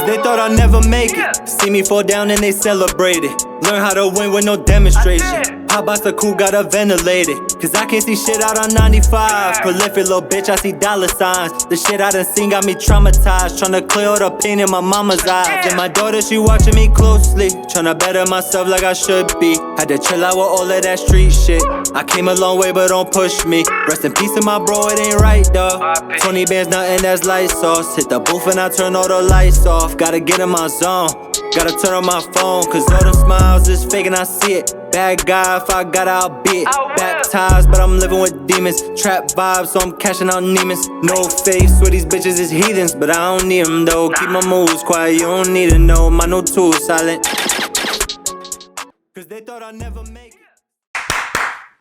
they thought I'd never make it. See me fall down and they celebrate it. Learn how to win with no demonstration. Pop out the cool, got a ventilated. Cause I can't see shit out on 95. Prolific little bitch, I see dollar signs. The shit I done seen got me traumatized. Tryna clear all the pain in my mama's eyes. And my daughter, she watching me closely. Tryna better myself like I should be. Had to chill out with all of that street shit. I came a long way, but don't push me. Rest in peace to my bro, it ain't right though. 20 bands, nothing that's light sauce. Hit the booth and I turn all the lights off. Gotta get in my zone. Gotta turn on my phone, cause all them smiles is fake and I see it. Bad guy, if I got out, be it. Baptized, but I'm living with demons. Trap vibes, so I'm cashing out Neiman's. No face, swear these bitches is heathens, but I don't need them though. Keep my moves quiet, you don't need to know. My new tools silent. Cause they thought I'd never make it.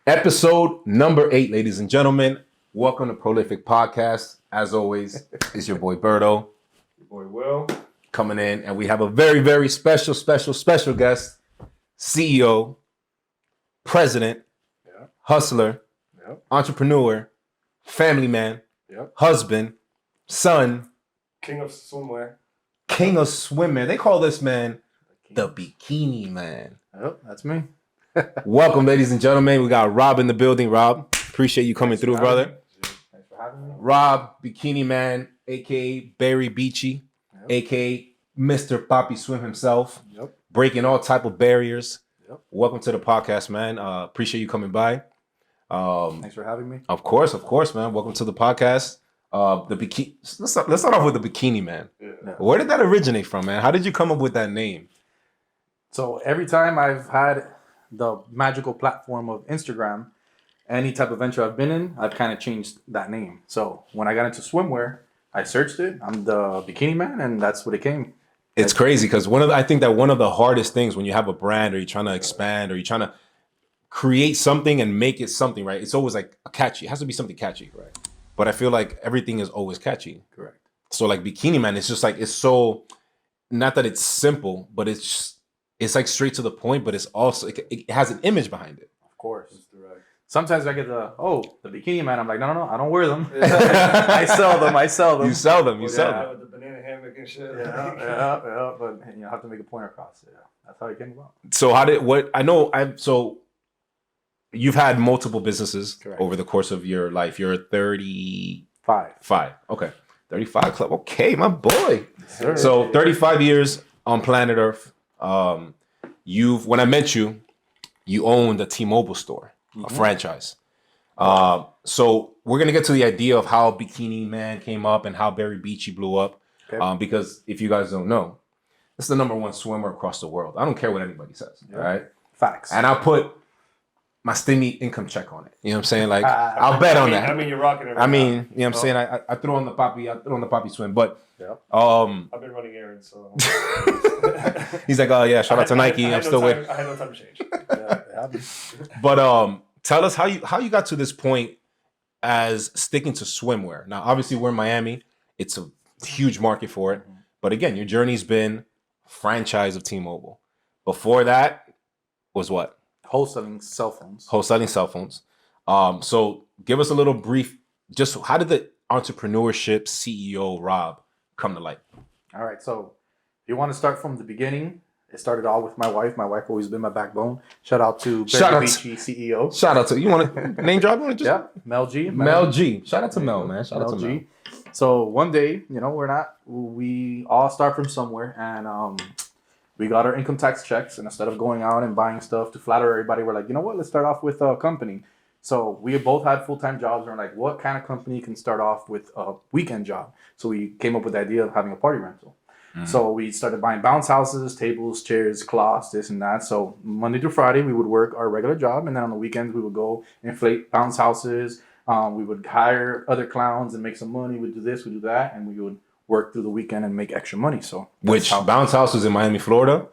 Episode number 8, ladies and gentlemen. Welcome to Prolific Podcast. As always, it's your boy Berto. Your boy Will. Coming in, and we have a very, very special guest, CEO, president, hustler, entrepreneur, family man, husband, son, king of swimwear. King of swimwear. They call this man the Bikini Man. Yep, that's me. Welcome, ladies and gentlemen. We got Rob in the building. Rob, appreciate you coming through, brother. Thanks for having me. Rob, Bikini Man, a.k.a. Barry Beachy, a.k.a. Mr. Poppy Swim himself, breaking all type of barriers. Welcome to the podcast, man. Appreciate you coming by. Thanks for having me. Of course, man. Welcome to the podcast. Let's start off with the Bikini Man. Yeah. Where did that originate from, man? How did you come up with that name? So every time I've had the magical platform of Instagram, any type of venture I've been in, I've kind of changed that name. So when I got into swimwear, I searched it. I'm the Bikini Man, and that's what it came. It's crazy because I think that one of the hardest things when you have a brand or you're trying to expand or you're trying to create something and make it something, right? It's always like catchy. It has to be something catchy, right? But I feel like everything is always catchy. Correct. So like Bikini Man, it's just like, it's so, not that it's simple, but it's like straight to the point, but it's also, it has an image behind it. Of course. Sometimes I get the Bikini Man. I'm like, no, I don't wear them. I sell them. You sell them. With the banana hammock and shit. Yeah. But I have to make a point across. Yeah, that's how it came about. So so you've had multiple businesses. Correct. Over the course of your life. You're 35. Okay. 35 club. Okay, my boy. Yes, so 35 years on planet Earth. When I met you, you owned a T-Mobile store. A franchise. So we're going to get to the idea of how Bikini Man came up and how Barry Beachy blew up. Okay. Because if you guys don't know, this is the #1 swimmer across the world. I don't care what anybody says. All right. Facts. And I'll put my stingy income check on it. You know what I'm saying? Like, I'll bet on that. I mean, you're rocking it. You know what I'm saying? I threw on the Poppy swim, but I've been running errands, so he's like, oh yeah, shout out to Nike. I'm still waiting. I had no time to change. But tell us how you got to this point as sticking to swimwear. Now, obviously, we're in Miami. It's a huge market for it. But again, your journey's been franchise of T-Mobile. Before that was what? Wholesaling cell phones. So give us a little brief, just how did the entrepreneurship CEO, Rob, come to light? All right. So if you want to start from the beginning, it started all with my wife. My wife always been my backbone. Shout out to Berto, CEO. Shout out to you. Want to name drop? Mel G. Mel G. Shout out to Mel, man. Shout out to Mel. So one day, we all start from somewhere, and we got our income tax checks, and instead of going out and buying stuff to flatter everybody, we're like, you know what? Let's start off with a company. So we both had full-time jobs, and we're like, what kind of company can start off with a weekend job? So we came up with the idea of having a party rental. So we started buying bounce houses, tables, chairs, cloths, this and that. So Monday through Friday, we would work our regular job. And then on the weekends, we would go inflate bounce houses. We would hire other clowns and make some money. We'd do this, we'd do that. And we would work through the weekend and make extra money. So which bounce houses in Miami, Florida,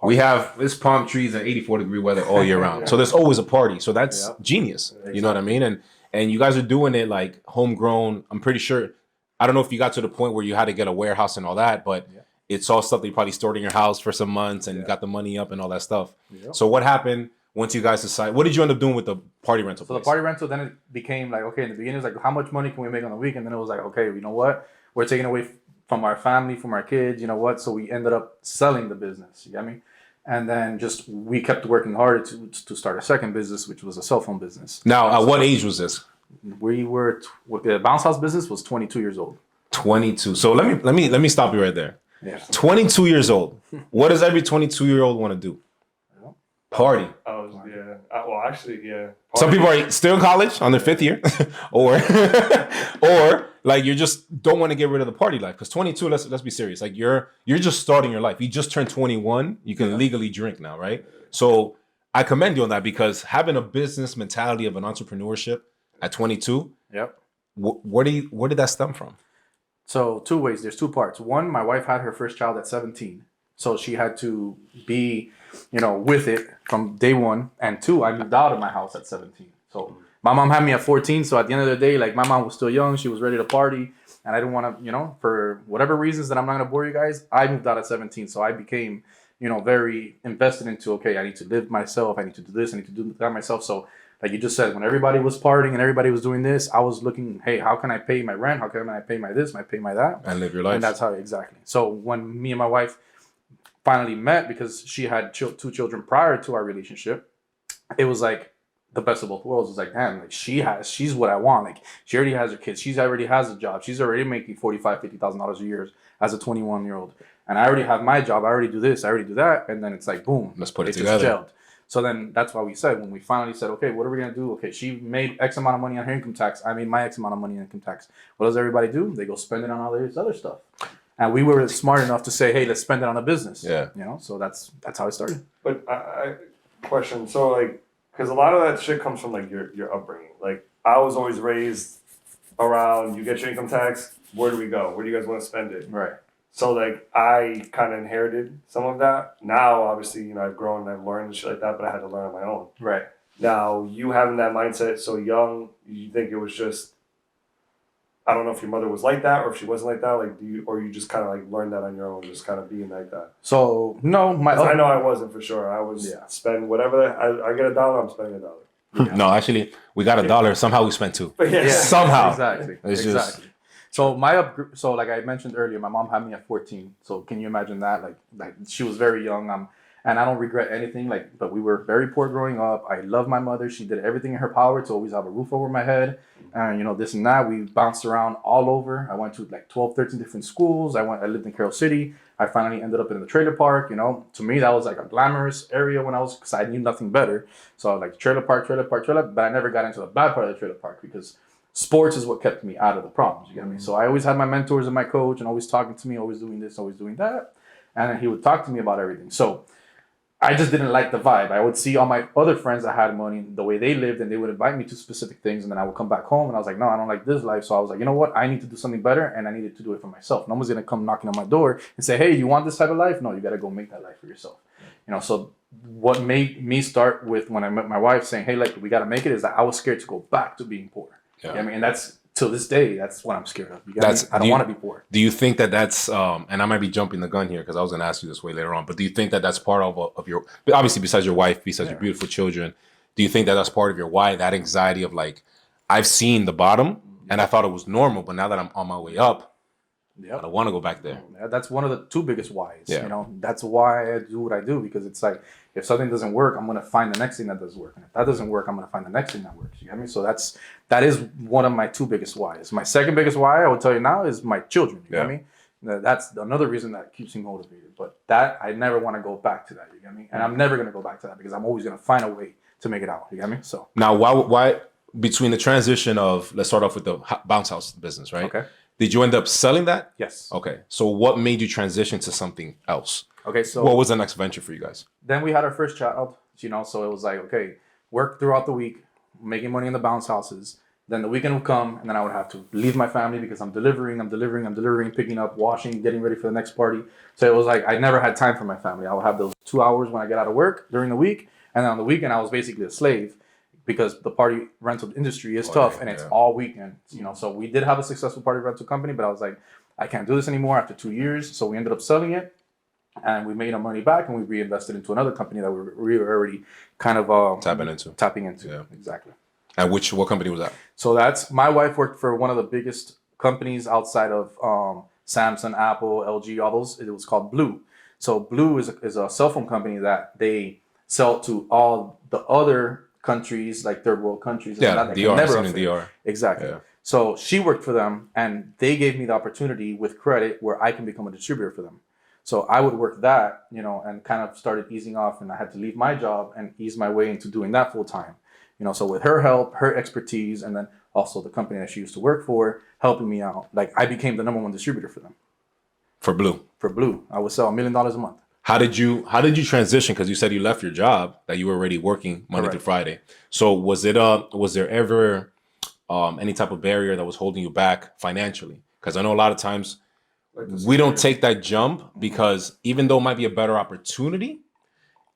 we have this palm trees and 84-degree weather all year round. So there's always a party. So that's genius. Exactly. You know what I mean? And you guys are doing it like homegrown. I'm pretty sure. I don't know if you got to the point where you had to get a warehouse and all that, but it's all stuff that you probably stored in your house for some months and got the money up and all that stuff. So what happened once you guys decided? What did you end up doing with the party rental place? The party rental, then it became like, okay, in the beginning, it was like, how much money can we make on the week? And then it was like, okay, you know what? We're taking away from our family, from our kids, you know what? So we ended up selling the business. You get me? And then just we kept working harder to start a second business, which was a cell phone business. Now, at what age was this? We were the bounce house business was 22 years old. 22. So let me stop you right there. Yeah. 22 years old. What does every 22-year-old want to do? Party. Well, actually, yeah. Some people are still in college on their 5th year, or like you just don't want to get rid of the party life. Because 22, let's be serious. Like you're just starting your life. You just turned 21. You can legally drink now, right? So I commend you on that because having a business mentality of an entrepreneurship at 22. Yep. Where did that stem from? So 2 ways. There's 2 parts. One, my wife had her first child at 17, so she had to be, with it from day one. And 2, I moved out of my house at 17. So my mom had me at 14. So at the end of the day, like my mom was still young. She was ready to party. And I didn't want to, for whatever reasons that I'm not going to bore you guys, I moved out at 17. So I became, very invested into, okay, I need to live myself. I need to do this. I need to do that myself. So like you just said, when everybody was partying and everybody was doing this, I was looking, hey, how can I pay my rent? How can I pay my this? I pay my that? And live your life. And that's how, exactly. So when me and my wife finally met, because she had 2 children prior to our relationship, it was like the best of both worlds. It was like, damn, like she's what I want. Like she already has her kids. She already has a job. She's already making $50,000 a year as a 21-year-old. And I already have my job. I already do this. I already do that. And then it's like, boom. Let's put it together. together. Just gelled. So then that's why we said, when we finally said, okay, what are we going to do? Okay, she made X amount of money on her income tax. I made my X amount of money on income tax. What does everybody do? They go spend it on all this other stuff. And we were smart enough to say, hey, let's spend it on a business. Yeah. So that's how it started. But I question, so like, because a lot of that shit comes from like your upbringing. Like I was always raised around, you get your income tax, where do we go? Where do you guys want to spend it? Right. So like I kind of inherited some of that. Now obviously, I've grown and I've learned and shit like that, but I had to learn on my own. Right. Now you having that mindset so young, you think it was just, I don't know if your mother was like that or if she wasn't like that, like you just kind of like learned that on your own, just kind of being like that. So no, I know I wasn't for sure. I was spend whatever I get $1, I'm spending $1. Yeah. No, actually, we got $1. Somehow we spent 2. But yeah. Somehow. Exactly. It's exactly. just. So so like I mentioned earlier, my mom had me at 14. So can you imagine that? Like she was very young. And I don't regret anything. But we were very poor growing up. I love my mother. She did everything in her power to always have a roof over my head. And this and that. We bounced around all over. I went to like 12, 13 different schools. I lived in Carroll City. I finally ended up in the trailer park. To me that was like a glamorous area because I knew nothing better. So like trailer park. But I never got into the bad part of the trailer park because sports is what kept me out of the problems. You get me? So I always had my mentors and my coach and always talking to me, always doing this, always doing that. And then he would talk to me about everything. So I just didn't like the vibe. I would see all my other friends that had money, the way they lived, and they would invite me to specific things. And then I would come back home and I was like, no, I don't like this life. So I was like, you know what? I need to do something better and I needed to do it for myself. No one's going to come knocking on my door and say, hey, you want this type of life? No, you got to go make that life for yourself. So what made me start with when I met my wife saying, hey, like, we got to make it is that I was scared to go back to being poor. Yeah. And that's till this day, that's what I'm scared of. I don't want to be poor. Do you think that that's, and I might be jumping the gun here because I was going to ask you this way later on, but do you think that that's part of your, obviously besides your wife, besides your beautiful children, do you think that that's part of your why, that anxiety of like, I've seen the bottom and I thought it was normal, but now that I'm on my way up, I don't want to go back there. Yeah, that's one of the 2 biggest whys. Yeah. That's why I do what I do, because it's like, if something doesn't work, I'm going to find the next thing that does work. And if that doesn't work, I'm going to find the next thing that works. You get me? So that is one of my 2 biggest whys. My second biggest why I will tell you now is my children. You get me? That's another reason that keeps me motivated. But that, I never want to go back to that. You get me? And I'm never going to go back to that because I'm always going to find a way to make it out. You get me? So now, why between the transition of, let's start off with the bounce house business, right? Okay. Did you end up selling that? Yes. Okay. So what made you transition to something else? Okay. So what was the next venture for you guys? Then we had our first child, so it was like, okay, work throughout the week, making money in the bounce houses. Then the weekend would come and then I would have to leave my family because I'm delivering, picking up, washing, getting ready for the next party. So it was like, I never had time for my family. I would have those 2 hours when I get out of work during the week. And then on the weekend, I was basically a slave, because the party rental industry is tough and it's all weekend, So we did have a successful party rental company, but I was like, I can't do this anymore after 2 years. So we ended up selling it and we made our money back and we reinvested into another company that we were already kind of tapping into. Yeah. Exactly. And what company was that? So my wife worked for one of the biggest companies outside of Samsung, Apple, LG, all those. It was called Blue. So Blue is a cell phone company that they sell to all the other countries, like third world countries. Yeah, DR. I've seen in DR. Exactly. Yeah. So she worked for them, and they gave me the opportunity with credit where I can become a distributor for them. So I would work that, and kind of started easing off, and I had to leave my job and ease my way into doing that full time. So with her help, her expertise, and then also the company that she used to work for helping me out, like I became the number one distributor for them. For Blue. For Blue, I would sell $1 million a month. How did you transition? Because you said you left your job that you were already working Monday through Friday. So was there ever any type of barrier that was holding you back financially? Because I know a lot of times we don't take that jump because even though it might be a better opportunity,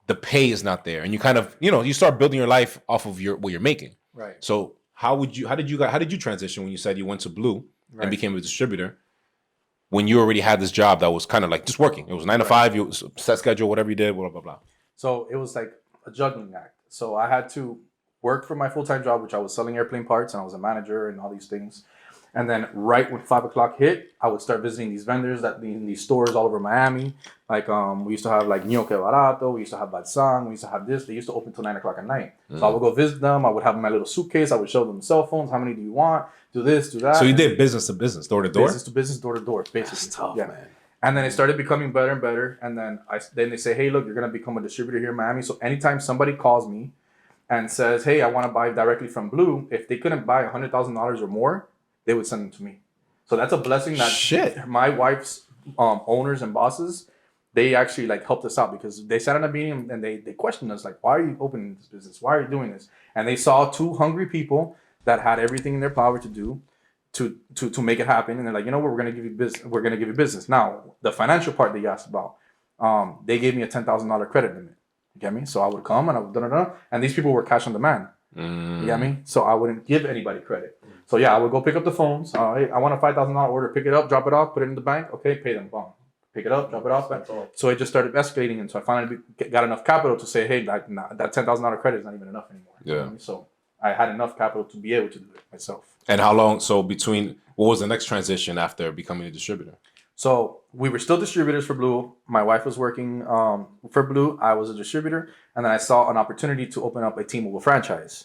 the pay is not there, and you kind of you start building your life off of what you're making. Right. So how did you transition when you said you went to Blue and became a distributor? When you already had this job that was kind of like just working. It was 9 to 5, you set schedule, whatever you did, blah, blah, blah. So it was like a juggling act. So I had to work for my full-time job, which I was selling airplane parts, and I was a manager and all these things. And then right when 5 o'clock hit, I would start visiting these vendors in these stores all over Miami. Like we used to have like Ño Que Barato, we used to have Batsang, we used to have this. They used to open till 9 o'clock at night. So I would go visit them. I would have my little suitcase. I would show them the cell phones. How many do you want? Do this, do that. So you did business to business, door to door? Business to business, door to door, basically. That's tough, yeah. man. And then it started becoming better and better. And then they say, hey, look, you're going to become a distributor here in Miami. So anytime somebody calls me and says, hey, I want to buy directly from Blue, if they couldn't buy $100,000 or more, they would send them to me. So that's a blessing that my wife's owners and bosses, they actually like helped us out because they sat in a meeting and they questioned us like, why are you opening this business? Why are you doing this? And they saw two hungry people that had everything in their power to do to make it happen. And they're like, you know what, we're going to give you business. We're going to give you business. Now, the financial part that you asked about, they gave me a $10,000 credit limit. You get me? So I would come and I would and these people were cash on demand. You get me? So I wouldn't give anybody credit. So yeah, I would go pick up the phones. Hey, I want a $5,000 order. Pick it up, drop it off, put it in the bank. Okay, pay them. Boom. Pick it up, drop it off. So it just started escalating, and so I finally got enough capital to say, hey, like, nah, that $10,000 credit is not even enough anymore. Yeah. You know what I mean? So I had enough capital to be able to do it myself. And how long? So what was the next transition after becoming a distributor? So we were still distributors for Blue. My wife was working for Blue. I was a distributor, and then I saw an opportunity to open up a T-Mobile franchise.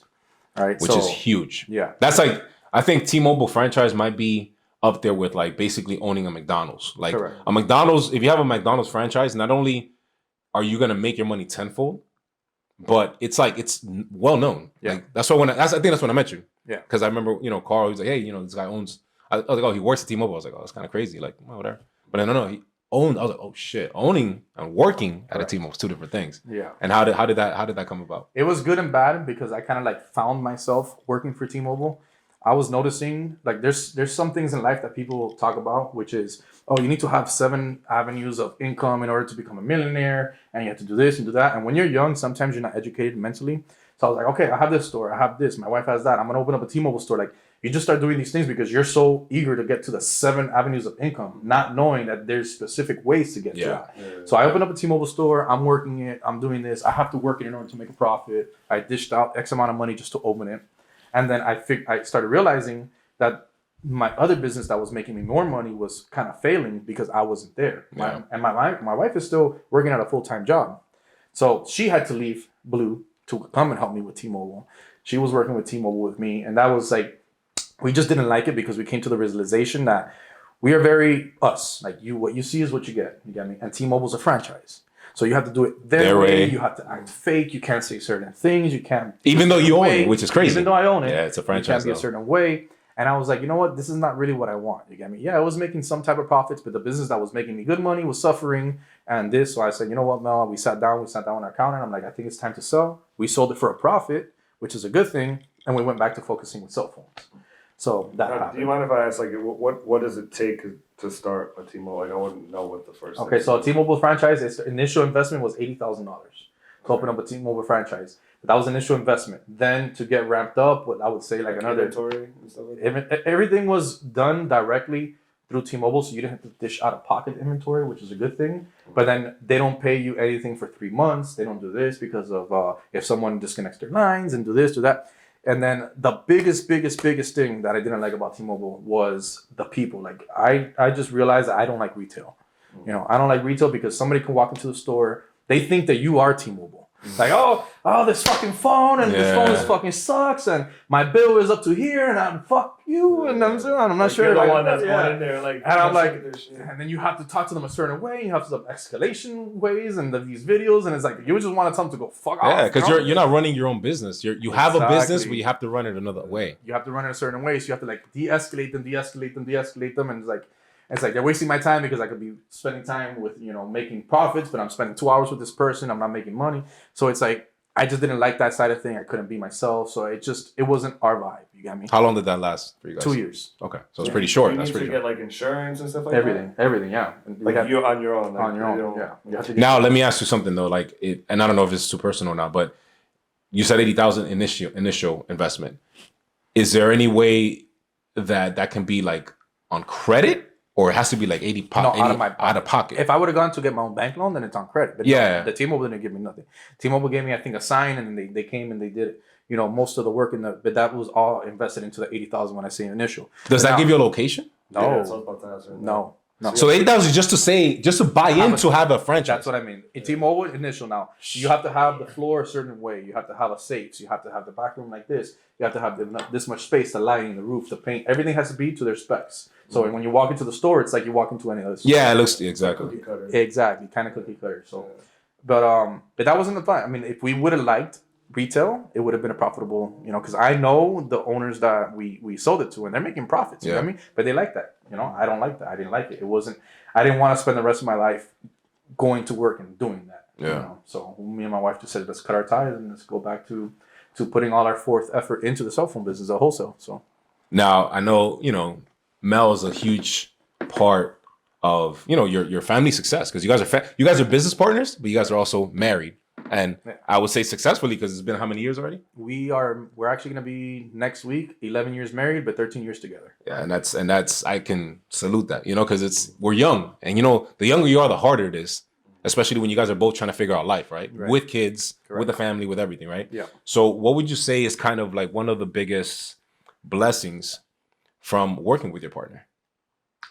All right, which is huge. Yeah, that's like I think T-Mobile franchise might be up there with like basically owning a McDonald's. Like correct. A McDonald's, if you have a McDonald's franchise, not only are you gonna make your money tenfold, but it's like it's well known. Yeah, like, that's why I think that's when I met you. Yeah, because I remember Carl was like, hey, this guy owns. I was like, oh, he works at T-Mobile. I was like, oh, that's kind of crazy. Like, well, whatever. But no, he owned. I was like, oh shit, owning and working at a T-Mobile is two different things. Yeah. And how did that come about? It was good and bad because I kind of like found myself working for T-Mobile. I was noticing like there's some things in life that people talk about, which is, oh, you need to have 7 avenues of income in order to become a millionaire, and you have to do this and do that. And when you're young, sometimes you're not educated mentally. So I was like, okay, I have this store, I have this, my wife has that. I'm gonna open up a T-Mobile store. Like, you just start doing these things because you're so eager to get to the 7 avenues of income, not knowing that there's specific ways to get to that. Yeah. So I opened up a T-Mobile store. I'm working it. I'm doing this. I have to work it in order to make a profit. I dished out X amount of money just to open it. And then I started realizing that my other business that was making me more money was kind of failing because I wasn't there. Yeah. My wife is still working at a full-time job. So she had to leave Blue to come and help me with T-Mobile. She was working with T-Mobile with me. And that was like, we just didn't like it because we came to the realization that we are very us. Like what you see is what you get. You get me? And T-Mobile's a franchise. So you have to do it their way. You have to act fake. You can't say certain things. You can't. Even though you own it, which is crazy. Even though I own it. Yeah, it's a franchise. You can't be a certain way. And I was like, you know what? This is not really what I want. You get me? Yeah, I was making some type of profits, but the business that was making me good money was suffering. And this, so I said, you know what, Mel? We sat down with our accountant. I'm like, I think it's time to sell. We sold it for a profit, which is a good thing. And we went back to focusing with cell phones. So that happened. Do you mind if I ask, like, what does it take to start a T-Mobile? Like, I wouldn't know what the first. Okay, so a T-Mobile franchise, its initial investment was $80,000 to open up a T-Mobile franchise. That was initial investment. Then to get ramped up, what I would say like another inventory and stuff like that? Everything was done directly through T-Mobile, so you didn't have to dish out of pocket inventory, which is a good thing. But then they don't pay you anything for 3 months. They don't do this because of if someone disconnects their lines and do this, do that. And then the biggest thing that I didn't like about T-Mobile was the people. Like I just realized that I don't like retail. You know, I don't like retail because somebody can walk into the store. They think that you are T-Mobile. Like, oh, this fucking phone and this phone fucking sucks and my bill is up to here and I'm fuck you and I'm not like sure. You're the like, one that's going in there, like, and I'm like, and then you have to talk to them a certain way. You have to have escalation ways and these videos, and it's like you just want to tell them to go fuck off. Yeah, because you're not running your own business. You have a business, but you have to run it another way. You have to run it a certain way, so you have to like de-escalate them, and it's like they're wasting my time because I could be spending time with, you know, making profits, but I'm spending 2 hours with this person. I'm not making money. So it's like, I just didn't like that side of thing. I couldn't be myself. So it wasn't our vibe. You got me? How long did that last for you guys? 2 years. Okay. So it's pretty short. You That's need pretty to short. get like insurance and stuff like Everything, yeah. And that? You're on your own. Like, on your own, yeah. You have to get- Now, let me ask you something though. Like, and I don't know if it's too personal or not, but you said 80,000 initial investment. Is there any way that can be like on credit? Or it has to be like 80 out of pocket. If I would have gone to get my own bank loan, then it's on credit. But yeah. No, the T-Mobile didn't give me nothing. T-Mobile gave me, I think, a sign, and then they came and they did, you know, most of the work but that was all invested into the 80,000 when I say initial. Does that give you a location? No. Yeah, that's what I was about to ask right now. No. So 80,000 just to buy in to have a franchise. That's what I mean. In T-Mobile initial now, you have to have the floor a certain way. You have to have a safe. You have to have the back room like this. You have to have this much space, the lighting, the roof, the paint. Everything has to be to their specs. So when you walk into the store, it's like you walk into any other store. Yeah, it looks exactly. Cookie cutter. Exactly, kind of cookie cutter. So, but that wasn't the plan. I mean, if we would have liked retail, it would have been a profitable, you know, because I know the owners that we sold it to, and they're making profits. You know what I mean? But they like that. You know, I don't like that. I didn't like it. It wasn't. I didn't want to spend the rest of my life going to work and doing that. Yeah. You know? So me and my wife just said, let's cut our ties and let's go back to putting all our fourth effort into the cell phone business, the wholesale. So now I know, you know, Mel is a huge part of, you know, your family success, because you guys are business partners, but you guys are also married, and I would say successfully, because it's been how many years already? We're actually going to be next week 11 years married, but 13 years together. Yeah, and that's I can salute that, you know, because we're young, and you know, the younger you are, the harder it is, especially when you guys are both trying to figure out life, right? With kids, with a family, with everything, right? Yeah. So what would you say is kind of like one of the biggest blessings from working with your partner?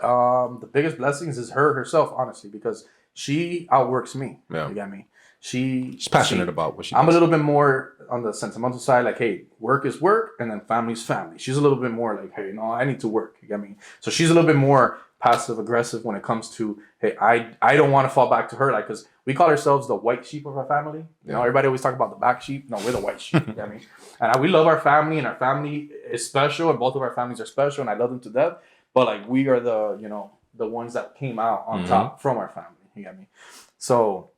The biggest blessings is herself, honestly, because she outworks me. Yeah. You got me. She's passionate about what she does. I'm a little bit more on the sentimental side, like, hey, work is work, and then family's family. She's a little bit more like, hey, no, I need to work. You got me. So she's a little bit more passive aggressive when it comes to, hey, I don't want to fall back to her, like, because we call ourselves the white sheep of our family. You know, everybody always talk about the black sheep. No, we're the white sheep. You know what I mean? And we love our family, and our family is special, and both of our families are special, and I love them to death. But like, we are the, you know, the ones that came out on top from our family. You got me? So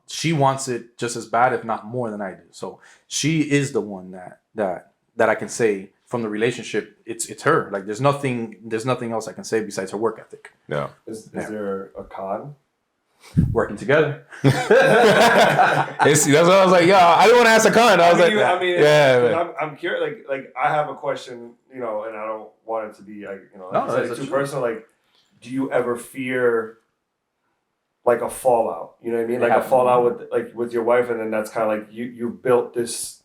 she wants it just as bad, if not more, than I do. So she is the one that I can say from the relationship, it's her. Like, there's nothing else I can say besides her work ethic. Yeah. Is there a con? Working together. That's what I was like, yeah, I didn't want to ask a con. I was like, I'm curious. Like I have a question, you know, and I don't want it to be like, you know, like too personal. Like, do you ever fear like a fallout? You know what I mean? Like a fallout with your wife, and then that's kind of like you built this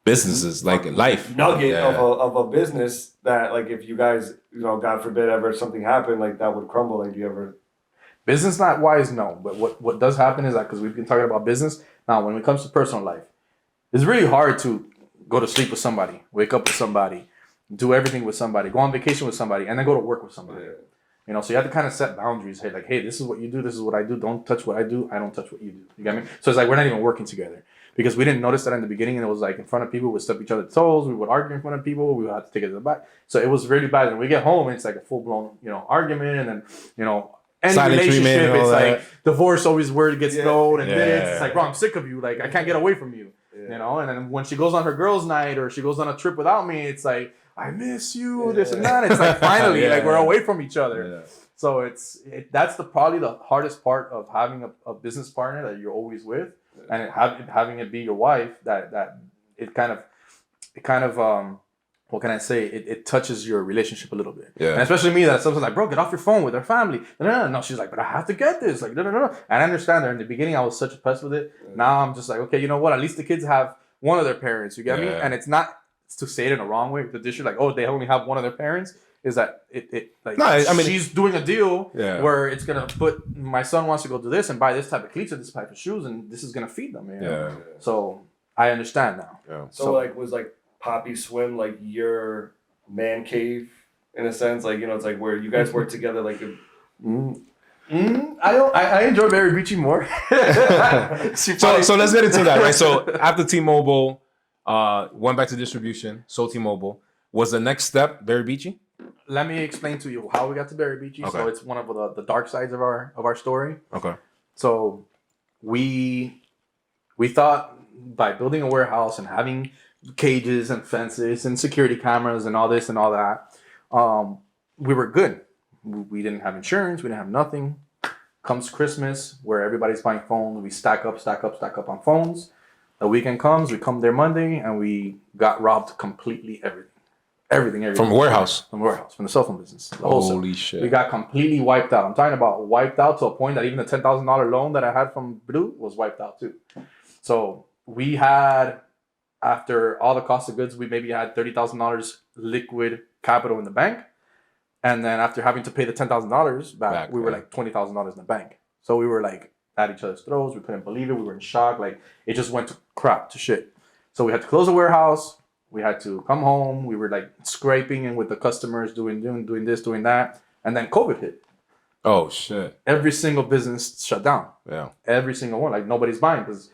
businesses, like life nugget of a business that, like, if you guys, you know, God forbid, ever something happened, like that would crumble. Like, do you ever? Business not wise, no. But what does happen is that, because we've been talking about business, now when it comes to personal life, it's really hard to go to sleep with somebody, wake up with somebody, do everything with somebody, go on vacation with somebody, and then go to work with somebody. Yeah. You know, so you have to kind of set boundaries. Hey, like, hey, this is what you do, this is what I do. Don't touch what I do. I don't touch what you do. You got me? So it's like we're not even working together, because we didn't notice that in the beginning, and it was like in front of people, we'd step each other's toes, we would argue in front of people, we would have to take it to the back. So it was really bad. And we get home, and it's like a full blown, you know, argument, and then, you know, any silent relationship, it's like divorce always where it gets thrown, and this, it's like, bro, I'm sick of you. Like, I can't get away from you. You know, and then when she goes on her girls' night or she goes on a trip without me, it's like, I miss you, this and that. It's like, finally, like, we're away from each other. Yeah. So that's probably the hardest part of having a business partner that you're always with, and having it be your wife. That it kind of what can I say? It touches your relationship a little bit. Yeah. And especially me, that sometimes like, bro, get off your phone with our family. No. She's like, but I have to get this. Like, no. And I understand that in the beginning I was such a pest with it. Now I'm just like, okay, you know what? At least the kids have one of their parents. You get me? And it's not to say it in a wrong way. The dish is like, oh, they only have one of their parents. Is that it like, no, I mean, she's doing a deal where it's gonna put, my son wants to go do this and buy this type of cleats or this type of shoes, and this is gonna feed them. You know? So I understand now. So like, was like Poppy Swim like your man cave in a sense? Like, you know, it's like where you guys work together. Like, I enjoy Berry Beachy more. So let's get into that, right? So after T-Mobile, went back to distribution, sold T-Mobile. Was the next step Berry Beachy? Let me explain to you how we got to Berry Beachy. Okay. So it's one of the dark sides of our story. Okay. So we thought by building a warehouse and having cages and fences and security cameras and all this and all that, we were good. We didn't have insurance. We didn't have nothing. Comes Christmas, where everybody's buying phones. We stack up on phones. The weekend comes. We come there Monday, and we got robbed completely everything. From a warehouse? From the cell phone business. Holy shit. We got completely wiped out. I'm talking about wiped out to a point that even the $10,000 loan that I had from Blue was wiped out too. So we had, after all the cost of goods, we maybe had $30,000 liquid capital in the bank. And then after having to pay the $10,000 back, we were like $20,000 in the bank. So we were like at each other's throats. We couldn't believe it. We were in shock. Like, it just went to shit. So we had to close the warehouse. We had to come home. We were like scraping in with the customers, doing this, doing that. And then COVID hit. Oh, shit. Every single business shut down. Yeah. Every single one. Like, nobody's buying because,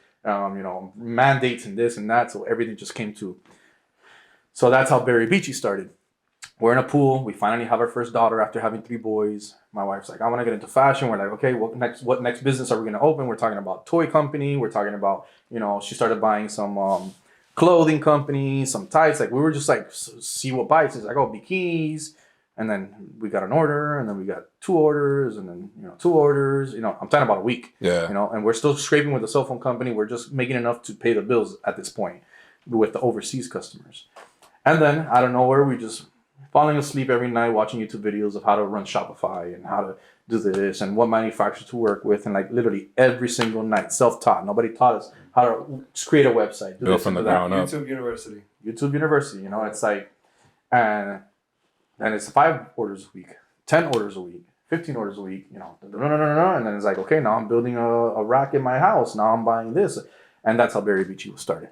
mandates and this and that. So everything just came to. So that's how Berry Beachy started. We're in a pool. We finally have our first daughter after having 3 boys. My wife's like, I want to get into fashion. We're like, okay, what next business are we going to open? We're talking about toy company. We're talking about, she started buying some clothing company, some tights. Like, we were just like, see what bites. It's like, oh, bikinis. And then we got an order, and then we got 2 orders, and then, 2 orders. I'm talking about a week. Yeah. And we're still scraping with the cell phone company. We're just making enough to pay the bills at this point with the overseas customers. And then out of nowhere, we just falling asleep every night watching YouTube videos of how to run Shopify and how to do this and what manufacturer to work with. And like literally every single night, self-taught. Nobody taught us how to create a website. Do from the ground up. YouTube University. It's like, and it's 5 orders a week, 10 orders a week, 15 orders a week, And then it's like, okay, now I'm building a rack in my house. Now I'm buying this. And that's how Berry Beachy was started.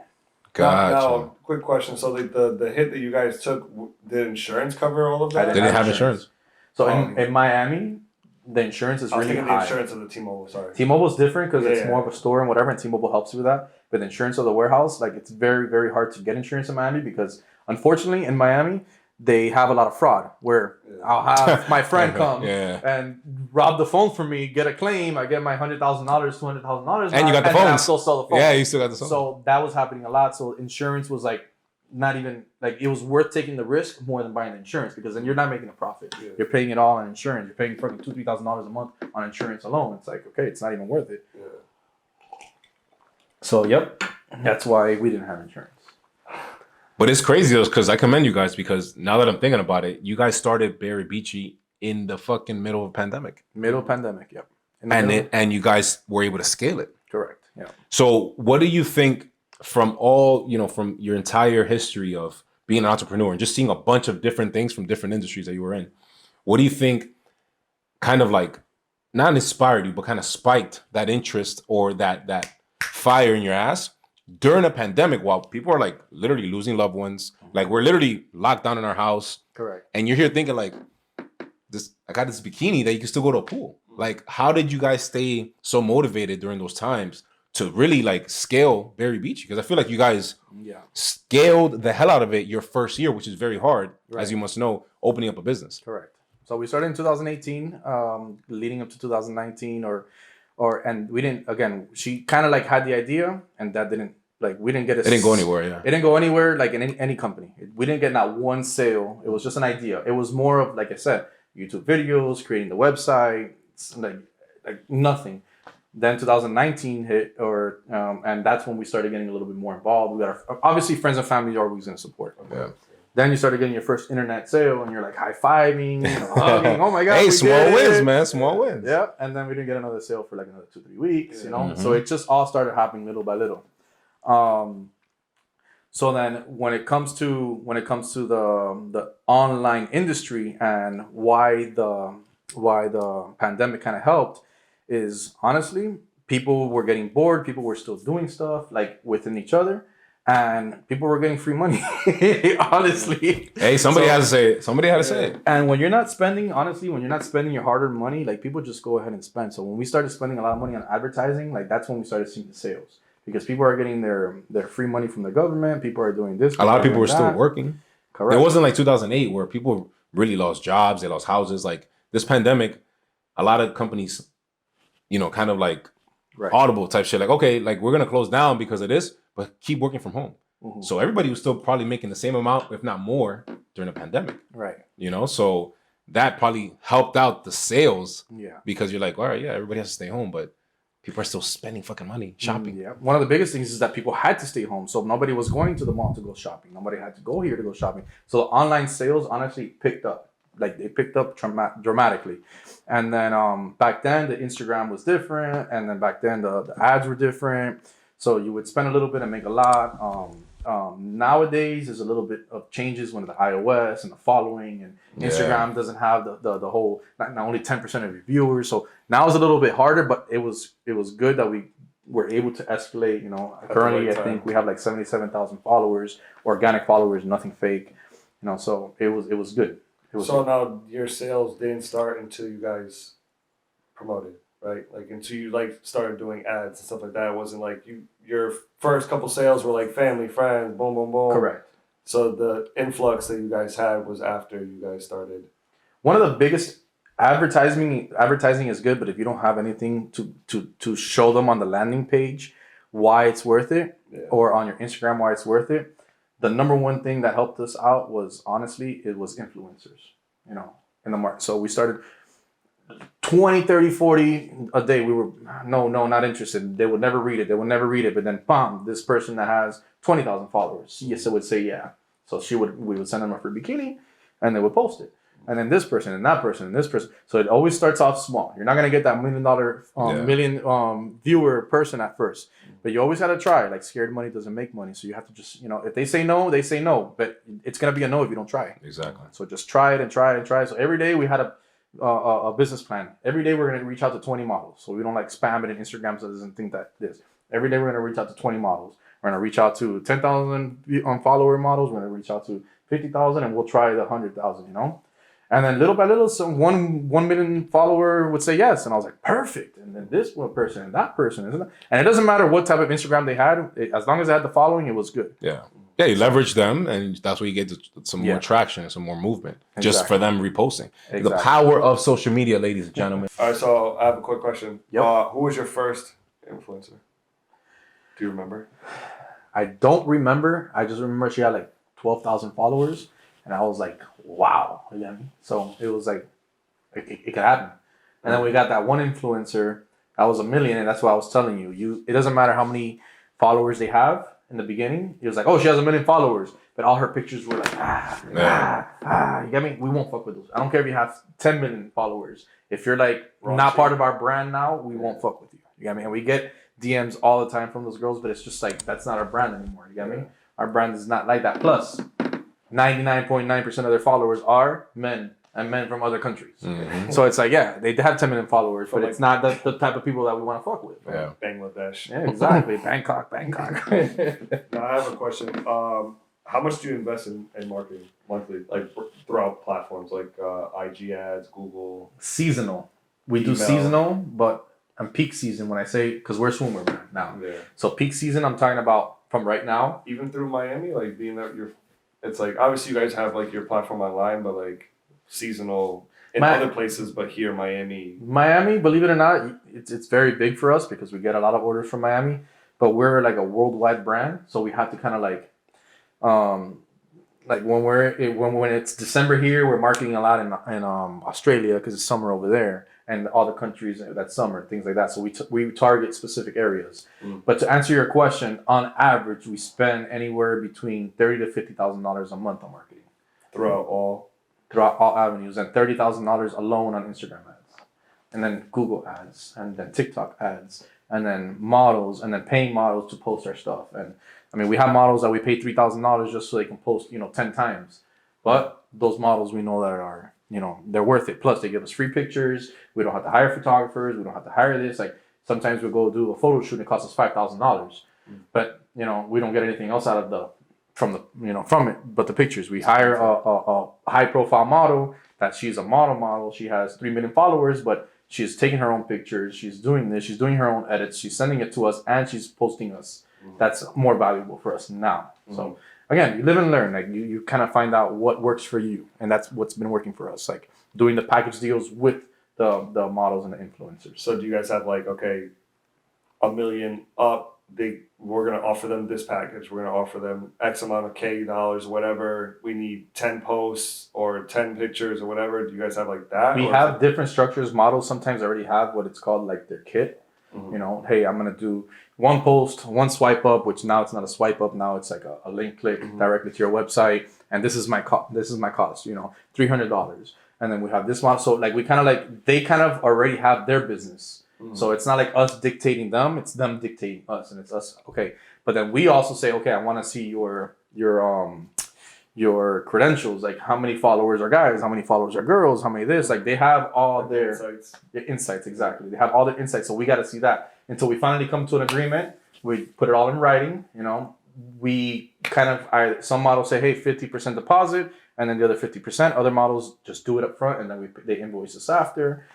Gotcha. Now, quick question. So the hit that you guys took, did insurance cover all of that? They didn't have insurance. So in Miami, the insurance is really high. The insurance of the T-Mobile, sorry. T-Mobile's different because it's more of a store and whatever, and T-Mobile helps you with that. But the insurance of the warehouse, like, it's very, very hard to get insurance in Miami because, unfortunately, in Miami, they have a lot of fraud where I'll have my friend come and rob the phone from me, get a claim, I get my $100,000, $200,000, and you got the phone. I still sell the phone. Yeah, you still got the phone. So that was happening a lot. So insurance was like not even like, it was worth taking the risk more than buying the insurance because then you're not making a profit. Yeah. You're paying it all on insurance. You're paying fucking $2,000-$3,000 a month on insurance alone. It's like, okay, it's not even worth it. Yeah. So that's why we didn't have insurance. But it's crazy though, because I commend you guys because now that I'm thinking about it, you guys started Berry Beachy in the fucking middle of a pandemic. Yep. And you guys were able to scale it. Correct. Yeah. So what do you think from all, from your entire history of being an entrepreneur and just seeing a bunch of different things from different industries that you were in, what do you think kind of like not inspired you, but kind of spiked that interest or that fire in your ass during a pandemic while people are like literally losing loved ones? Like, we're literally locked down in our house. Correct. And you're here thinking like, I got this bikini that you can still go to a pool. Like, how did you guys stay so motivated during those times to really like scale Berry Beachy? Because I feel like you guys scaled the hell out of it your first year, which is very hard, as you must know, opening up a business. Correct. So we started in 2018, leading up to 2019 and we didn't, again, she kind of like had the idea and that didn't, like, we didn't get it didn't go anywhere. Yeah. It didn't go anywhere like in any company. We didn't get not one sale. It was just an idea. It was more of, like I said, YouTube videos, creating the website, like nothing. Then 2019 hit, and that's when we started getting a little bit more involved. We got obviously friends and family are always going to support. Yeah. Then you started getting your first internet sale, and you're like high-fiving, hugging. Oh my god! Hey, small wins, man, small wins. Yeah, and then we didn't get another sale for like another 2-3 weeks. So it just all started happening little by little. So then when it comes to the online industry and why the pandemic kind of helped is honestly people were getting bored, people were still doing stuff like within each other, and people were getting free money. Honestly, hey, somebody had to say it. Somebody had to say it. And when you're not spending your hard-earned money, like people just go ahead and spend. So when we started spending a lot of money on advertising, like that's when we started seeing the sales. Because people are getting their free money from the government. People are doing this. A lot of people were still working. Correct. It wasn't like 2008 where people really lost jobs. They lost houses. Like this pandemic, a lot of companies, kind of like audible type shit. Like, okay, like we're going to close down because of this, but keep working from home. Mm-hmm. So everybody was still probably making the same amount, if not more, during the pandemic. Right. So that probably helped out the sales. Yeah. Because you're like, all right, yeah, everybody has to stay home, but people are still spending fucking money shopping. Yeah. One of the biggest things is that people had to stay home. So nobody was going to the mall to go shopping. Nobody had to go here to go shopping. So the online sales honestly picked up. Like they picked up dramatically. And then back then the Instagram was different. And then back then the ads were different. So you would spend a little bit and make a lot. Nowadays there's a little bit of changes when the iOS and the following and Instagram doesn't have the whole not only 10% of your viewers. So now it's a little bit harder, but it was good that we were able to escalate. Currently I think we have like 77,000 followers, organic followers, nothing fake. So it was good. Now your sales didn't start until you guys promoted, right? Like until you started doing ads and stuff like that. It wasn't like your first couple sales were like family, friends, boom, boom, boom. Correct. So the influx that you guys had was after you guys started. One of the biggest advertising is good, but if you don't have anything to show them on the landing page why it's worth it, or on your Instagram why it's worth it, the number one thing that helped us out was honestly it was influencers. In the market. So we started 20, 30, 40 a day. We were not interested. They would never read it. But then, bam, this person that has 20,000 followers, yes, it would say yeah. So we would send them a free bikini, and they would post it. And then this person, and that person, and this person. So it always starts off small. You're not gonna get that million viewer person at first, but you always gotta try. Like scared money doesn't make money, so you have to just if they say no, they say no. But it's gonna be a no if you don't try. Exactly. So just try it and try it and try it. So every day we had a business plan. Every day we're going to reach out to 20 models. So we don't spam it in Instagram so it doesn't think that this. Every day we're going to reach out to 20 models. We're going to reach out to 10,000 follower models. We're going to reach out to 50,000 and we'll try the 100,000, And then little by little, some 1 million follower would say yes. And I was like, perfect. And then this one person and that person. And it doesn't matter what type of Instagram they had. As long as they had the following, it was good. Yeah. Yeah, you leverage them, and that's where you get some more traction and some more movement, just for them reposting. Exactly. The power of social media, ladies and gentlemen. All right, so I have a quick question. Yep. Who was your first influencer? Do you remember? I don't remember. I just remember she had 12,000 followers, and I was like, wow. So it was like, it could happen. And then we got that one influencer that was 1 million, and that's what I was telling you. It doesn't matter how many followers they have. In the beginning, he was like, "Oh, she has 1 million followers," but all her pictures were like, You get me? We won't fuck with those. I don't care if you have 10 million followers. If you're not part of our brand now, we won't fuck with you. You get me? And we get DMs all the time from those girls, but it's just that's not our brand anymore. You get me? Our brand is not like that. Plus, 99.9% of their followers are men. And men from other countries. Mm-hmm. So it's they have 10 million followers, but it's not the type of people that we want to fuck with. Yeah. Bangladesh. Yeah, exactly. Bangkok. Now I have a question. How much do you invest in marketing monthly, throughout platforms like IG ads, Google? Seasonal. We do seasonal, but on peak season, when I say, because we're Swimwear brand now. Yeah. So peak season, I'm talking about from right now. Even through Miami, being that it's obviously you guys have your platform online, but seasonal in other places, but here, Miami, believe it or not, it's very big for us because we get a lot of orders from Miami, but we're a worldwide brand, so we have to kind of when it's December here, we're marketing a lot in Australia because it's summer over there, and all the countries that's summer, things like that. So we target specific areas. But to answer your question, on average, we spend anywhere between $30,000 to $50,000 a month on marketing throughout all avenues, and $30,000 alone on Instagram ads, and then Google ads, and then TikTok ads, and then models, and then paying models to post our stuff, and I mean, we have models that we pay $3,000 just so they can post, 10 times. But those models we know that are, they're worth it. Plus, they give us free pictures. We don't have to hire photographers. We don't have to hire this. Like sometimes we go do a photo shoot and it costs us $5,000. But we don't get anything else out of from it but the pictures. We hire a high profile model that she's a model. She has 3 million followers, but she's taking her own pictures. She's doing this. She's doing her own edits. She's sending it to us, and she's posting us. That's more valuable for us now. So again, you live and learn. Like you kind of find out what works for you, and that's what's been working for us. Like doing the package deals with the models and the influencers. So do you guys have like, okay, $1 million up? We're gonna offer them this package. We're gonna offer them X amount of K dollars, whatever. We need 10 posts or 10 pictures or whatever. Do you guys have like that? We have different structures. Models sometimes already have what it's called like their kit. Hey, I'm gonna do one post, one swipe up, which now it's not a swipe up. Now it's like a link click directly to your website, and this is my cost. $300. And then we have this model. So like they kind of already have their business. So it's not like us dictating them; it's them dictating us, and it's us. Okay, but then we also say, okay, I want to see your credentials, like how many followers are guys, how many followers are girls, how many this. Like they have all their insights. Exactly, they have all their insights. So we got to see that until we finally come to an agreement. We put it all in writing. We kind of some models say, hey, 50% deposit, and then the other 50%. Other models just do it up front, and then they invoice us after.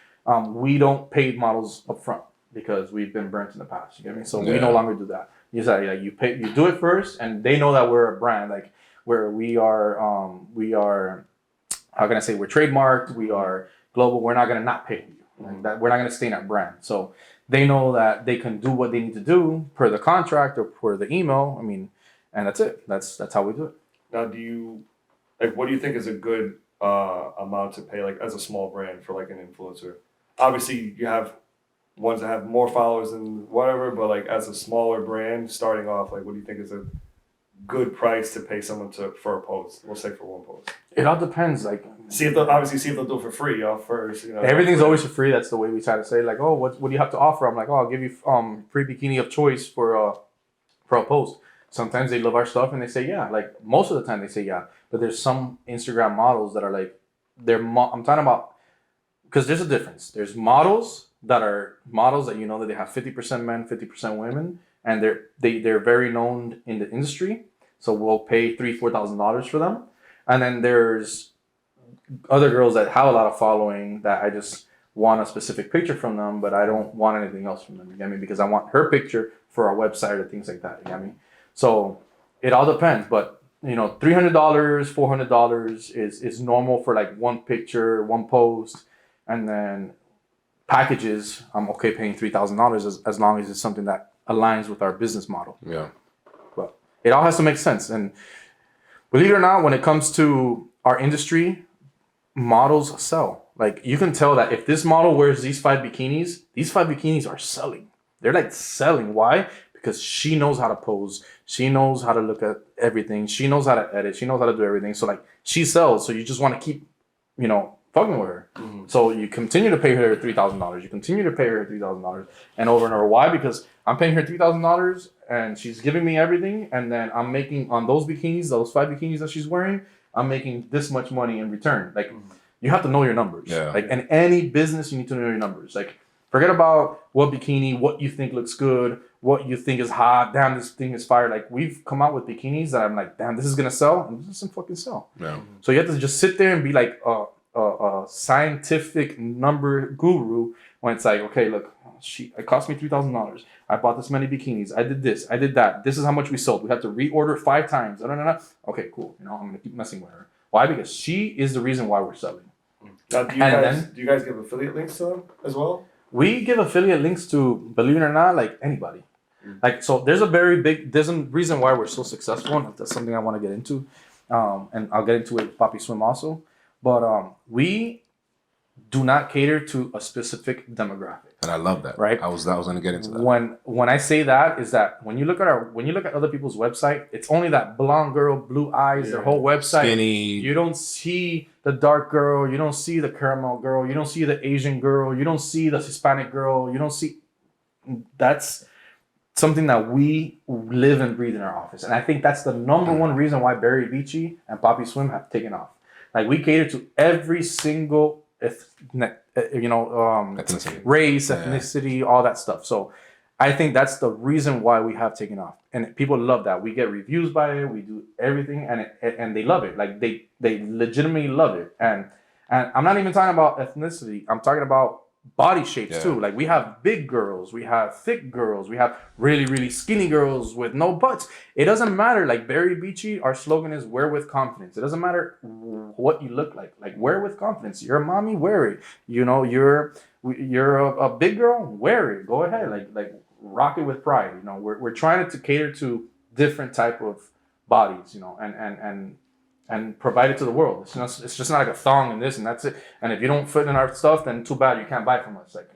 We don't pay models up front because we've been burnt in the past. You get me? So we no longer do that. You say like you do it first, and they know that we're a brand, like where we are. How can I say, we're trademarked? We are global. We're not gonna not pay you. Like that. We're not gonna stain our brand. So they know that they can do what they need to do per the contract or per the email. I mean, and that's it. That's how we do it. Now, what do you think is a good amount to pay, like as a small brand for like an influencer? Obviously, you have ones that have more followers than whatever, but like as a smaller brand starting off, like what do you think is a good price to pay someone for a post? We'll say for one post. It all depends. Like see if they'll do it for free first. Everything's always for free. That's the way we try to say. Like, oh, what do you have to offer? I'm like, oh, I'll give you free bikini of choice for a post. Sometimes they love our stuff and they say yeah. Like most of the time they say yeah. But there's some Instagram models that are like I'm talking about. Because there's a difference. There's models that that they have 50% men, 50% women, and they're very known in the industry. So we'll pay $3,000-$4,000 for them. And then there's other girls that have a lot of following that I just want a specific picture from them, but I don't want anything else from them. You get me? Because I want her picture for our website or things like that. You get me? So it all depends, but $300, $400 is normal for like one picture, one post. And then packages, I'm okay paying $3,000 as long as it's something that aligns with our business model. Yeah. But it all has to make sense. And believe it or not, when it comes to our industry, models sell. Like you can tell that if this model wears these 5 bikinis are selling. They're like selling. Why? Because she knows how to pose. She knows how to look at everything. She knows how to edit. She knows how to do everything. So like she sells. So you just want to keep, fucking with her. So you continue to pay her $3,000. You continue to pay her $3,000 and over. Why? Because I'm paying her $3,000 and she's giving me everything. And then I'm making on those bikinis, those 5 bikinis that she's wearing, I'm making this much money in return. Like you have to know your numbers. Yeah. Like in any business, you need to know your numbers. Like forget about what bikini, what you think looks good, what you think is hot. Damn, this thing is fire. Like we've come out with bikinis that I'm like, damn, this is gonna sell, and this doesn't fucking sell. Yeah. So you have to just sit there and be like a scientific number guru when it's like, okay, look, it cost me $3,000. I bought this many bikinis. I did this. I did that. This is how much we sold. We had to reorder 5 times. No. Okay, cool. I'm gonna keep messing with her. Why? Because she is the reason why we're selling. Now, do you guys give affiliate links to them as well? We give affiliate links to, believe it or not, like anybody. Like, so there's a reason why we're so successful, and that's something I want to get into. And I'll get into it with Papi Swim also. But we do not cater to a specific demographic. And I love that. Right? I was gonna get into that. When I say that is that when you look at other people's website, it's only that blonde girl, blue eyes, their whole website. Skinny. You don't see the dark girl, you don't see the caramel girl, you don't see the Asian girl, you don't see the Hispanic girl, you don't see something that we live and breathe in our office. And I think that's the number one reason why Berry Beachy and Poppy Swim have taken off. Like, we cater to every single, Ethnicity. race, ethnicity, all that stuff. So I think that's the reason why we have taken off. And people love that. We get reviews by it. We do everything, and they love it. Like, they legitimately love it. And I'm not even talking about ethnicity. I'm talking about body shapes too. Like, we have big girls, we have thick girls, we have really, really skinny girls with no butts. It doesn't matter. Like, Berry Beachy, our slogan is wear with confidence. It doesn't matter what you look like. Like, wear with confidence. You're a mommy, wear it. You know, you're a big girl, wear it. Go ahead. Like rock it with pride. You know, we're trying to cater to different type of bodies, you know, and provide it to the world. It's just not like a thong and this and that's it. And if you don't fit in our stuff, then too bad, you can't buy from us. Like,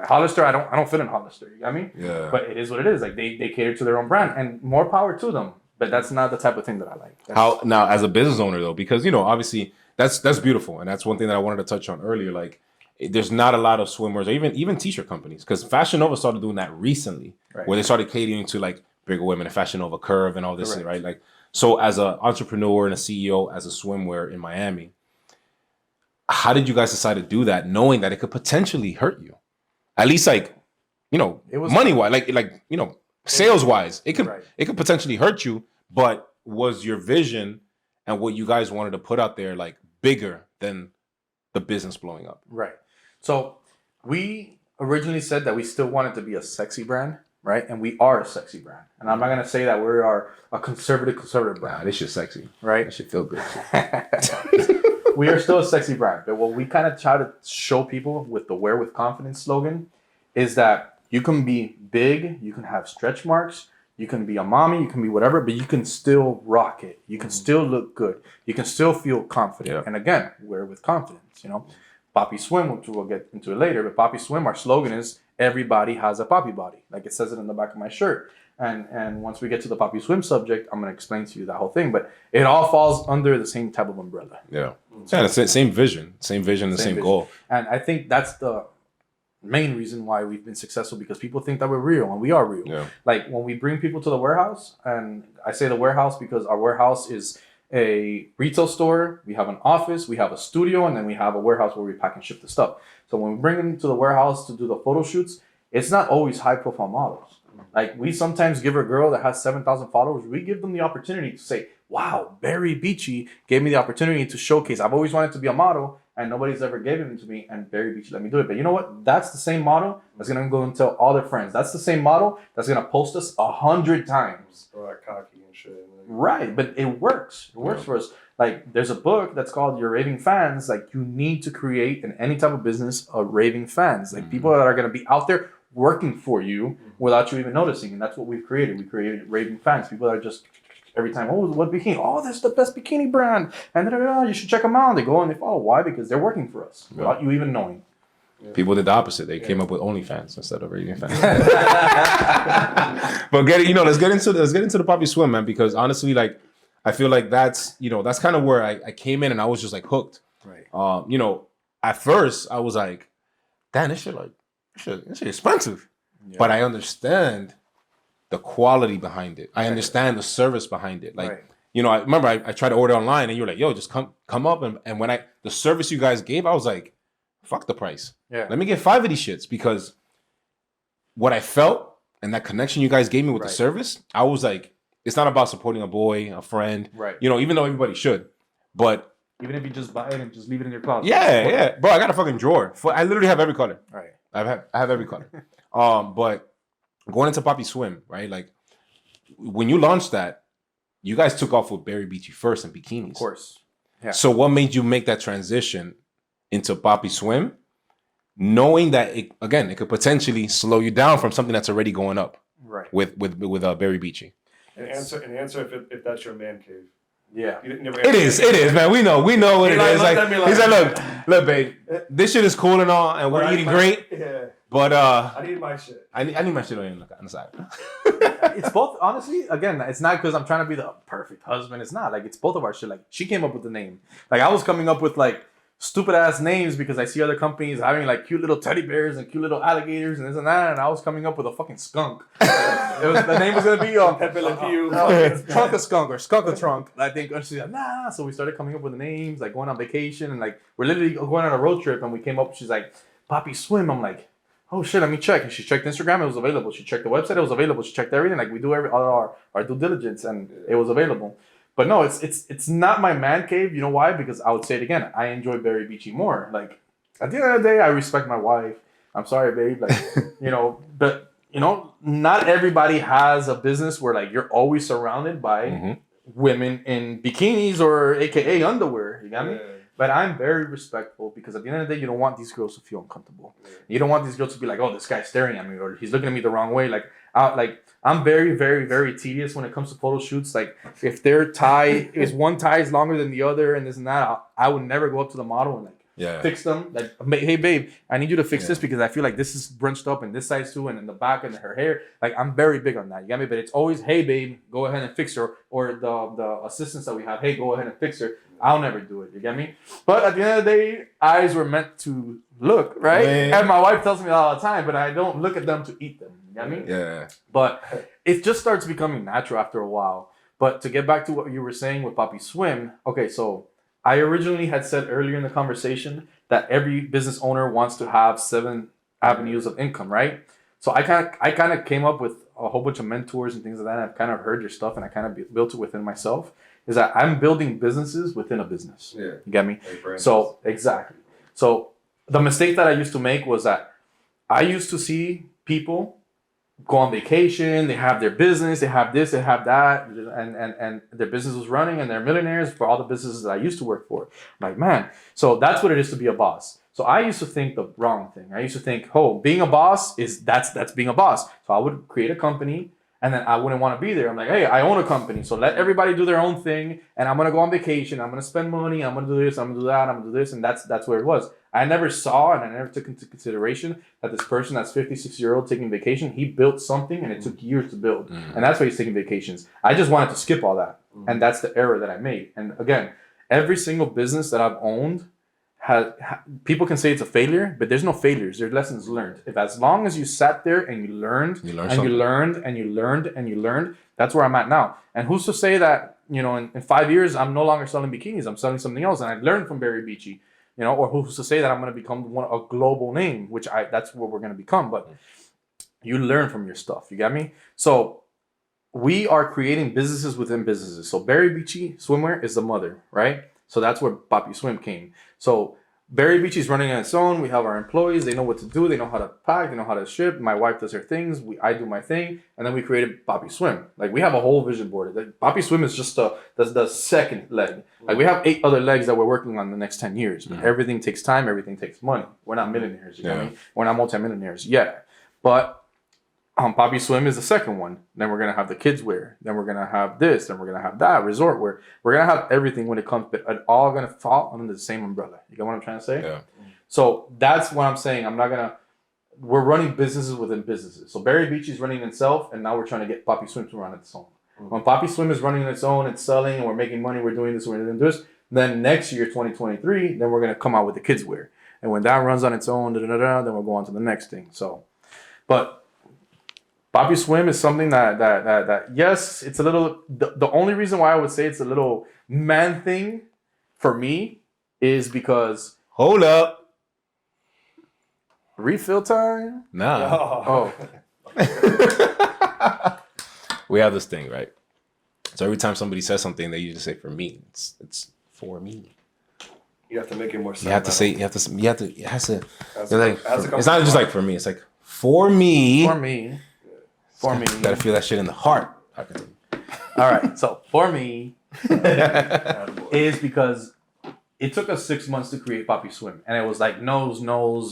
Hollister, I don't fit in Hollister. You got me? Yeah. But it is what it is. Like, they cater to their own brand, and more power to them. But that's not the type of thing that I like. How now, as a business owner though, because obviously that's beautiful, and that's one thing that I wanted to touch on earlier. Like, there's not a lot of swimwears or even t-shirt companies, because Fashion Nova started doing that recently, where they started catering to like bigger women and Fashion Nova Curve and all this, right? Like, so as an entrepreneur and a CEO as a swimwear in Miami, how did you guys decide to do that, knowing that it could potentially hurt you? At least, like, it was money wise, like sales wise, it could potentially hurt you. But was your vision and what you guys wanted to put out there like bigger than the business blowing up? Right. So we originally said that we still wanted to be a sexy brand, right? And we are a sexy brand. And I'm not gonna say that we are a conservative brand. Nah, this shit's sexy, right? This shit feel good. We are still a sexy brand, but what we kind of try to show people with the Wear with Confidence slogan is that you can be big, you can have stretch marks, you can be a mommy, you can be whatever, but you can still rock it. You can still look good. You can still feel confident. Yeah. And again, wear with confidence, Poppy Swim, which we'll get into it later, but Poppy Swim, our slogan is everybody has a poppy body. Like, it says it in the back of my shirt. And once we get to the Poppy Swim subject, I'm going to explain to you that whole thing. But it all falls under the same type of umbrella. Yeah. Yeah, the same vision, the same goal. And I think that's the main reason why we've been successful, because people think that we're real, and we are real. Yeah. Like, when we bring people to the warehouse, and I say the warehouse because our warehouse is a retail store, we have an office, we have a studio, and then we have a warehouse where we pack and ship the stuff. So when we bring them to the warehouse to do the photo shoots, it's not always high profile models. Like, we sometimes give a girl that has 7,000 followers, we give them the opportunity to say, wow, Berry Beachy gave me the opportunity to showcase. I've always wanted to be a model, and nobody's ever given it to me, and Berry Beachy let me do it. But you know what? That's the same model that's going to go and tell all their friends. That's the same model that's going to post us 100 times. Or like cocky and shit. Right, but it works. It works for us. Like, there's a book that's called Your Raving Fans. Like, you need to create in any type of business a raving fans. Like, people that are going to be out there working for you without you even noticing. And that's what we've created. We created raving fans. People that are just every time, oh, what bikini? Oh, this is the best bikini brand. And you should check them out. They go and they follow. Why? Because they're working for us without you even knowing. Yeah. People did the opposite. They came up with OnlyFans instead of raving fans. But let's get into the Poppy Swim, man, because honestly, like, I feel like that's kind of where I came in and I was just like hooked. Right. At first I was like, damn, this shit expensive. Yeah. But I understand the quality behind it. I understand the service behind it. Like, I remember I tried to order online and you were like, yo, just come up. And when the service you guys gave, I was like, fuck the price. Yeah. Let me get 5 of these shits, because what I felt and that connection you guys gave me with the service, I was like, it's not about supporting a boy, a friend, right? Even though everybody should, but even if you just buy it and just leave it in your closet. Yeah, bro. I got a fucking drawer. I literally have every color. Right. I have every color. But going into Poppy Swim, right? Like, when you launched that, you guys took off with Berry Beachy first and bikinis, of course. Yeah. So what made you make that transition into Poppy Swim, knowing that it could potentially slow you down from something that's already going up, right? With Berry Beachy. And answer if that's your man cave. Yeah, it is, man. We know what it is. Like, he said, look, babe, this shit is cool and all, and we're eating great. Yeah. But I need my shit. I need my shit on the side. It's both, honestly. Again, it's not because I'm trying to be the perfect husband. It's not like, it's both of our shit. Like, she came up with the name. Like, I was coming up with like stupid ass names because I see other companies having like cute little teddy bears and cute little alligators and this and that, and I was coming up with a fucking skunk. The name was gonna be Pepe Le Pew. Trunk a skunk or skunk a trunk. I think she's like, nah. So we started coming up with the names, like going on vacation, and like we're literally going on a road trip, and we came up. She's like, Poppy Swim. I'm like, oh shit, let me check. And she checked Instagram, it was available. She checked the website, it was available. She checked everything. Like we do all our due diligence, and it was available. But no, it's not my man cave. You know why? Because I would say it again. I enjoy Berry Beachy more. Like at the end of the day, I respect my wife. I'm sorry, babe. Like but not everybody has a business where like you're always surrounded by women in bikinis or AKA underwear. You got me? But I'm very respectful because at the end of the day, you don't want these girls to feel uncomfortable. You don't want these girls to be like, oh, this guy's staring at me or he's looking at me the wrong way. Like I'm very, very, very tedious when it comes to photo shoots. Like if their tie is one tie is longer than the other and this and that, I would never go up to the model and like fix them. Like, hey babe, I need you to fix this because I feel like this is bunched up in this size too and in the back and her hair. Like I'm very big on that. You got me? But it's always, hey babe, go ahead and fix her. Or the assistants that we have, hey, go ahead and fix her. I'll never do it. You get me? But at the end of the day, eyes were meant to look, right? And my wife tells me all the time, but I don't look at them to eat them. You get me? Yeah. But it just starts becoming natural after a while. But to get back to what you were saying with Poppy Swim, okay, so I originally had said earlier in the conversation that every business owner wants to have 7 avenues of income, right? So I kind of came up with a whole bunch of mentors and things like that. And I've kind of heard your stuff and I kind of built it within myself. Is that I'm building businesses within a business. Yeah. You get me? So exactly. So the mistake that I used to make was that I used to see people go on vacation, they have their business, they have this, they have that, and their business was running and they're millionaires for all the businesses that I used to work for. I'm like, man, so that's what it is to be a boss. So I used to think the wrong thing. I used to think, oh, being a boss that's being a boss. So I would create a company and then I wouldn't want to be there. I'm like, hey, I own a company. So let everybody do their own thing. And I'm going to go on vacation. I'm going to spend money. I'm going to do this. I'm going to do that. I'm going to do this. And that's where it was. I never saw and I never took into consideration that this person that's 56-year-old taking vacation, he built something and it took years to build. And that's why he's taking vacations. I just wanted to skip all that. And that's the error that I made. And again, every single business that I've owned, people can say it's a failure, but there's no failures. There's lessons learned. If as long as you sat there and you learned, that's where I'm at now. And who's to say that, in 5 years, I'm no longer selling bikinis. I'm selling something else. And I learned from Berry Beachy, or who's to say that I'm going to become a global name, which that's what we're going to become. But you learn from your stuff. You got me? So we are creating businesses within businesses. So Berry Beachy Swimwear is the mother, right? So that's where Poppy Swim came. So Berry Beachy is running on its own. We have our employees. They know what to do. They know how to pack. They know how to ship. My wife does her things. I do my thing. And then we created Poppy Swim. Like we have a whole vision board. Like, Poppy Swim is just the second leg. Like we have 8 other legs that we're working on the next 10 years. But everything takes time. Everything takes money. We're not millionaires. You know what I mean? We're not multimillionaires yet. But Poppy Swim is the second one. Then we're going to have the kids wear. Then we're going to have this. Then we're going to have that. Resort wear. We're going to have everything when it comes, but it's all going to fall under the same umbrella. You get what I'm trying to say? Yeah. So that's what I'm saying. We're running businesses within businesses. So Berry Beachy is running itself, and now we're trying to get Poppy Swim to run its own. When Poppy Swim is running its own, it's selling, and we're making money, we're doing this, we're doing this. Then next year, 2023, then we're going to come out with the kids wear. And when that runs on its own, then we'll go on to the next thing. So, but Poppy Swim is something that yes, it's a little. The only reason why I would say it's a little man thing for me is because hold up, refill time. Nah. Oh. We have this thing, right? So every time somebody says something, they usually say for me. It's for me. You have to make it more. You have to say. You have to. It has to. It's not just like for me. It's like for me. For me. For me. Gotta feel that shit in the heart. All right. So for me is because it took us 6 months to create Poppy Swim. And it was like nose,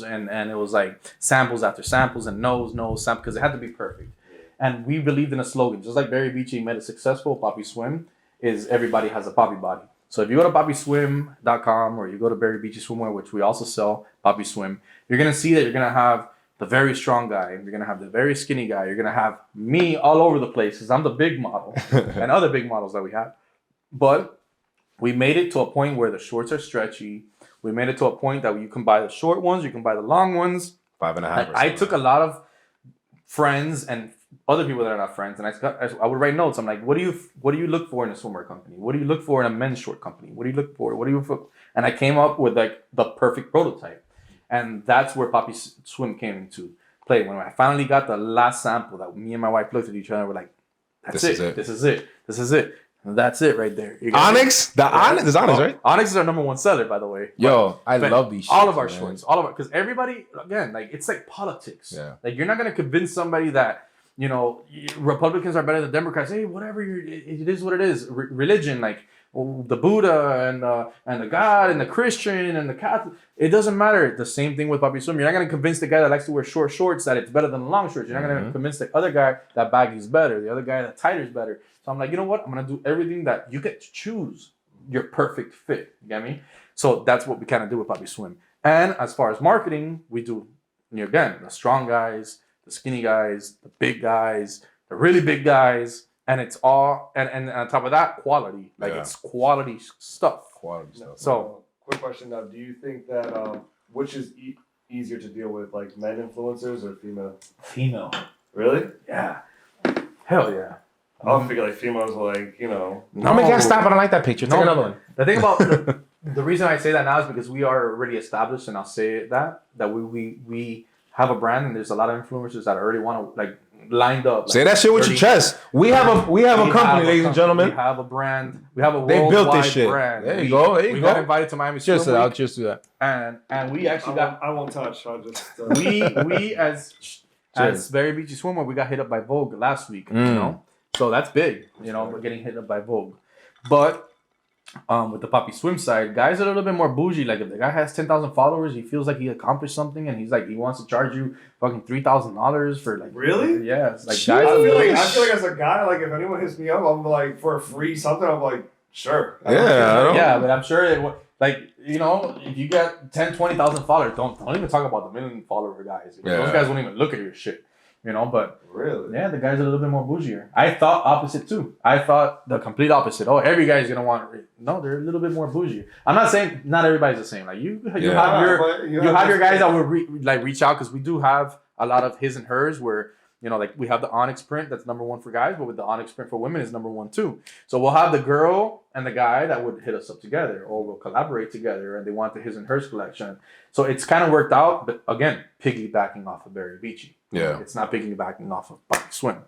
and it was like samples after samples and nose, sample, because it had to be perfect. And we believed in a slogan. Just like Berry Beachy made it successful, Poppy Swim is everybody has a poppy body. So if you go to poppyswim.com or you go to Berry Beachy Swimwear, which we also sell, Poppy Swim, you're going to see that you're going to have the very strong guy, you're going to have the very skinny guy, you're going to have me all over the place because I'm the big model and other big models that we have. But we made it to a point where the shorts are stretchy. We made it to a point that you can buy the short ones, you can buy the long ones. 5.5. I took a lot of friends and other people that are not friends, and I would write notes. I'm like, what do you look for in a swimwear company? What do you look for in a men's short company? What do you look for? What do you look for? And I came up with like the perfect prototype, and that's where Poppy Swim came into play. When I finally got the last sample, that me and my wife looked at each other, and we're like, This is it. And that's it right there. Onyx? Onyx is Onyx, right? Onyx is our number one seller, by the way. Yo, I love these shirts, all of our man. shorts. All of our, because everybody, again, like it's like politics. Yeah. Like you're not gonna convince somebody that, you know, Republicans are better than Democrats. Hey, whatever, it is what it is. Religion, like the Buddha and the God and the Christian and the Catholic. It doesn't matter. The same thing with Poppy Swim. You're not gonna convince the guy that likes to wear short shorts that it's better than the long shorts. You're not gonna convince the other guy that baggy's better. The other guy that tighter's better. So I'm like, you know what? I'm gonna do everything that you get to choose your perfect fit. You get me? So that's what we kind of do with Poppy Swim. And as far as marketing, we do, again, the strong guys, the skinny guys, the big guys, the really big guys, and it's all and on top of that, quality. Like it's quality stuff. Quality stuff. So, quick question now: do you think that which is easier to deal with, like men influencers or female? Female. Really? Yeah. Hell yeah. I don't figure like females are like, you know. No, I can't stop. I don't like that picture. Take another one. The thing about the reason I say that now is because we are already established, and I'll say that we have a brand, and there's a lot of influencers that already want to like lined up. Like, say that shit with your chest. We have a company, ladies and gentlemen. We have a brand. We have a they built this shit. Brand. There you go. We got invited to Miami. Cheers to that. I'll cheers to that. And we actually I won't touch. I'll just. We as Very Beachy Swimwear, we got hit up by Vogue last week. You know. So that's big, you know, we're getting hit up by Vogue. But with the Poppy Swim side, guys are a little bit more bougie. Like if the guy has 10,000 followers, he feels like he accomplished something, and he's like, he wants to charge you fucking $3,000 for like. Really? Yeah. It's like guys. I feel like as a guy, like if anyone hits me up, I'm like for free something. I'm like, sure. Yeah, but I'm sure like, you know, if you get 10, 20,000 followers, don't even talk about the million follower guys. Those guys won't even look at your shit. You know, but really, yeah, the guys are a little bit more bougier. I thought opposite too. I thought the complete opposite. Oh, every guy's gonna want. No, they're a little bit more bougie. I'm not saying not everybody's the same. Like you have your guys that will reach out, because we do have a lot of his and hers where, you know, like we have the Onyx print that's number one for guys, but with the Onyx print for women is number one too. So we'll have the girl and the guy that would hit us up together, or we'll collaborate together, and they want the his and hers collection. So it's kind of worked out, but again, piggybacking off of Very Beachy. Yeah, it's not piggybacking off of Poppy Swim.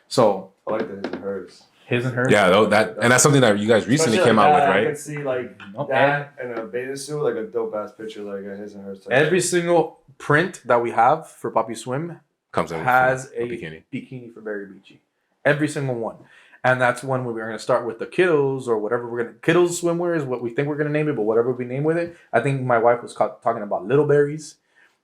So I like the his and hers. His and hers. Yeah, though, and that's something that you guys recently came out with, right? I can see like that and a bathing suit, like a dope ass picture, like a his and hers. Every single print that we have for Poppy Swim has a bikini for Very Beachy. Every single one. And that's when we're going to start with the kiddos or whatever we're going to. Kiddos swimwear is what we think we're going to name it, but whatever we name with it. I think my wife was talking about little berries,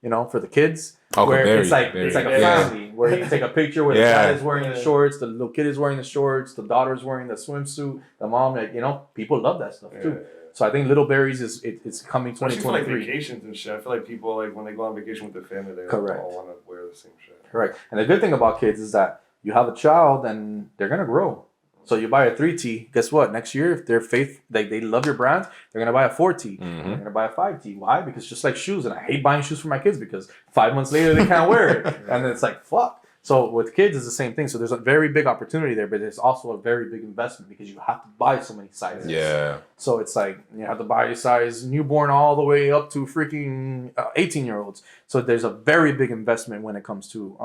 you know, for the kids. Where it's like a family where you take a picture where the dad is wearing the shorts, the little kid is wearing the shorts, the daughter's wearing the swimsuit, the mom, like, you know, people love that stuff too. So I think Little Berries it's coming 2023. Like vacations and shit. I feel like people, like when they go on vacation with their family, they all want to wear the same shit. Correct. And the good thing about kids is that you have a child and they're gonna grow. So you buy a 3T, guess what? Next year, if they're they love your brand, they're gonna buy a 4T. They're gonna buy a 5T. Why? Because just like shoes, and I hate buying shoes for my kids because 5 months later they can't wear it, and it's like fuck. So with kids, it's the same thing. So there's a very big opportunity there, but there's also a very big investment because you have to buy so many sizes. Yeah. So it's like you have to buy a size newborn all the way up to freaking 18-year-olds. So there's a very big investment when it comes to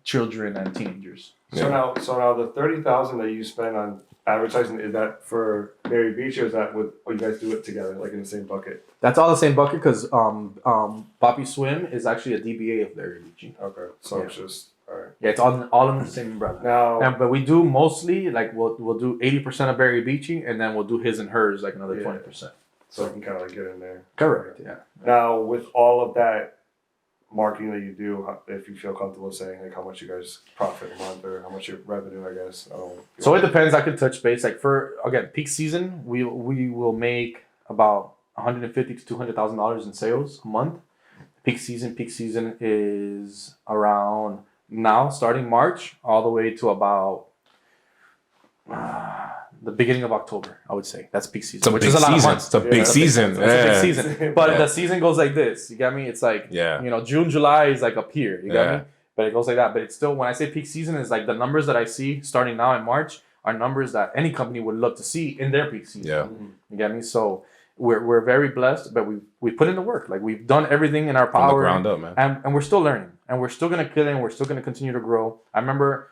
children and teenagers. So now the $30,000 that you spend on advertising, is that for Very Beach, or is that with, or you guys do it together, like in the same bucket? That's all the same bucket because Poppy Swim is actually a DBA of Very Beach. Okay, so it's just all right. Yeah, it's all in the same umbrella. Now, but we do mostly like we'll do 80% of Very Beachy, and then we'll do his and hers like another 20%. So I can kind of like get in there. Correct. Yeah. Now with all of that marketing that you do, if you feel comfortable saying like how much you guys profit a month or how much your revenue, I guess. So it depends. I could touch base. Like for again peak season, we will make about $150,000 to $200,000 in sales a month. Peak season is around now starting March all the way to about the beginning of October, I would say. That's peak season. It's a big season. It's a big season. It's a big season. But the season goes like this. You got me? It's like, June, July is like up here. You got me? But it goes like that. But it's still, when I say peak season, it's like the numbers that I see starting now in March are numbers that any company would love to see in their peak season. Yeah. You get me? So we're very blessed, but we put in the work. Like, we've done everything in our power. From the ground up, man. And we're still learning. And we're still going to kill it, and we're still going to continue to grow. I remember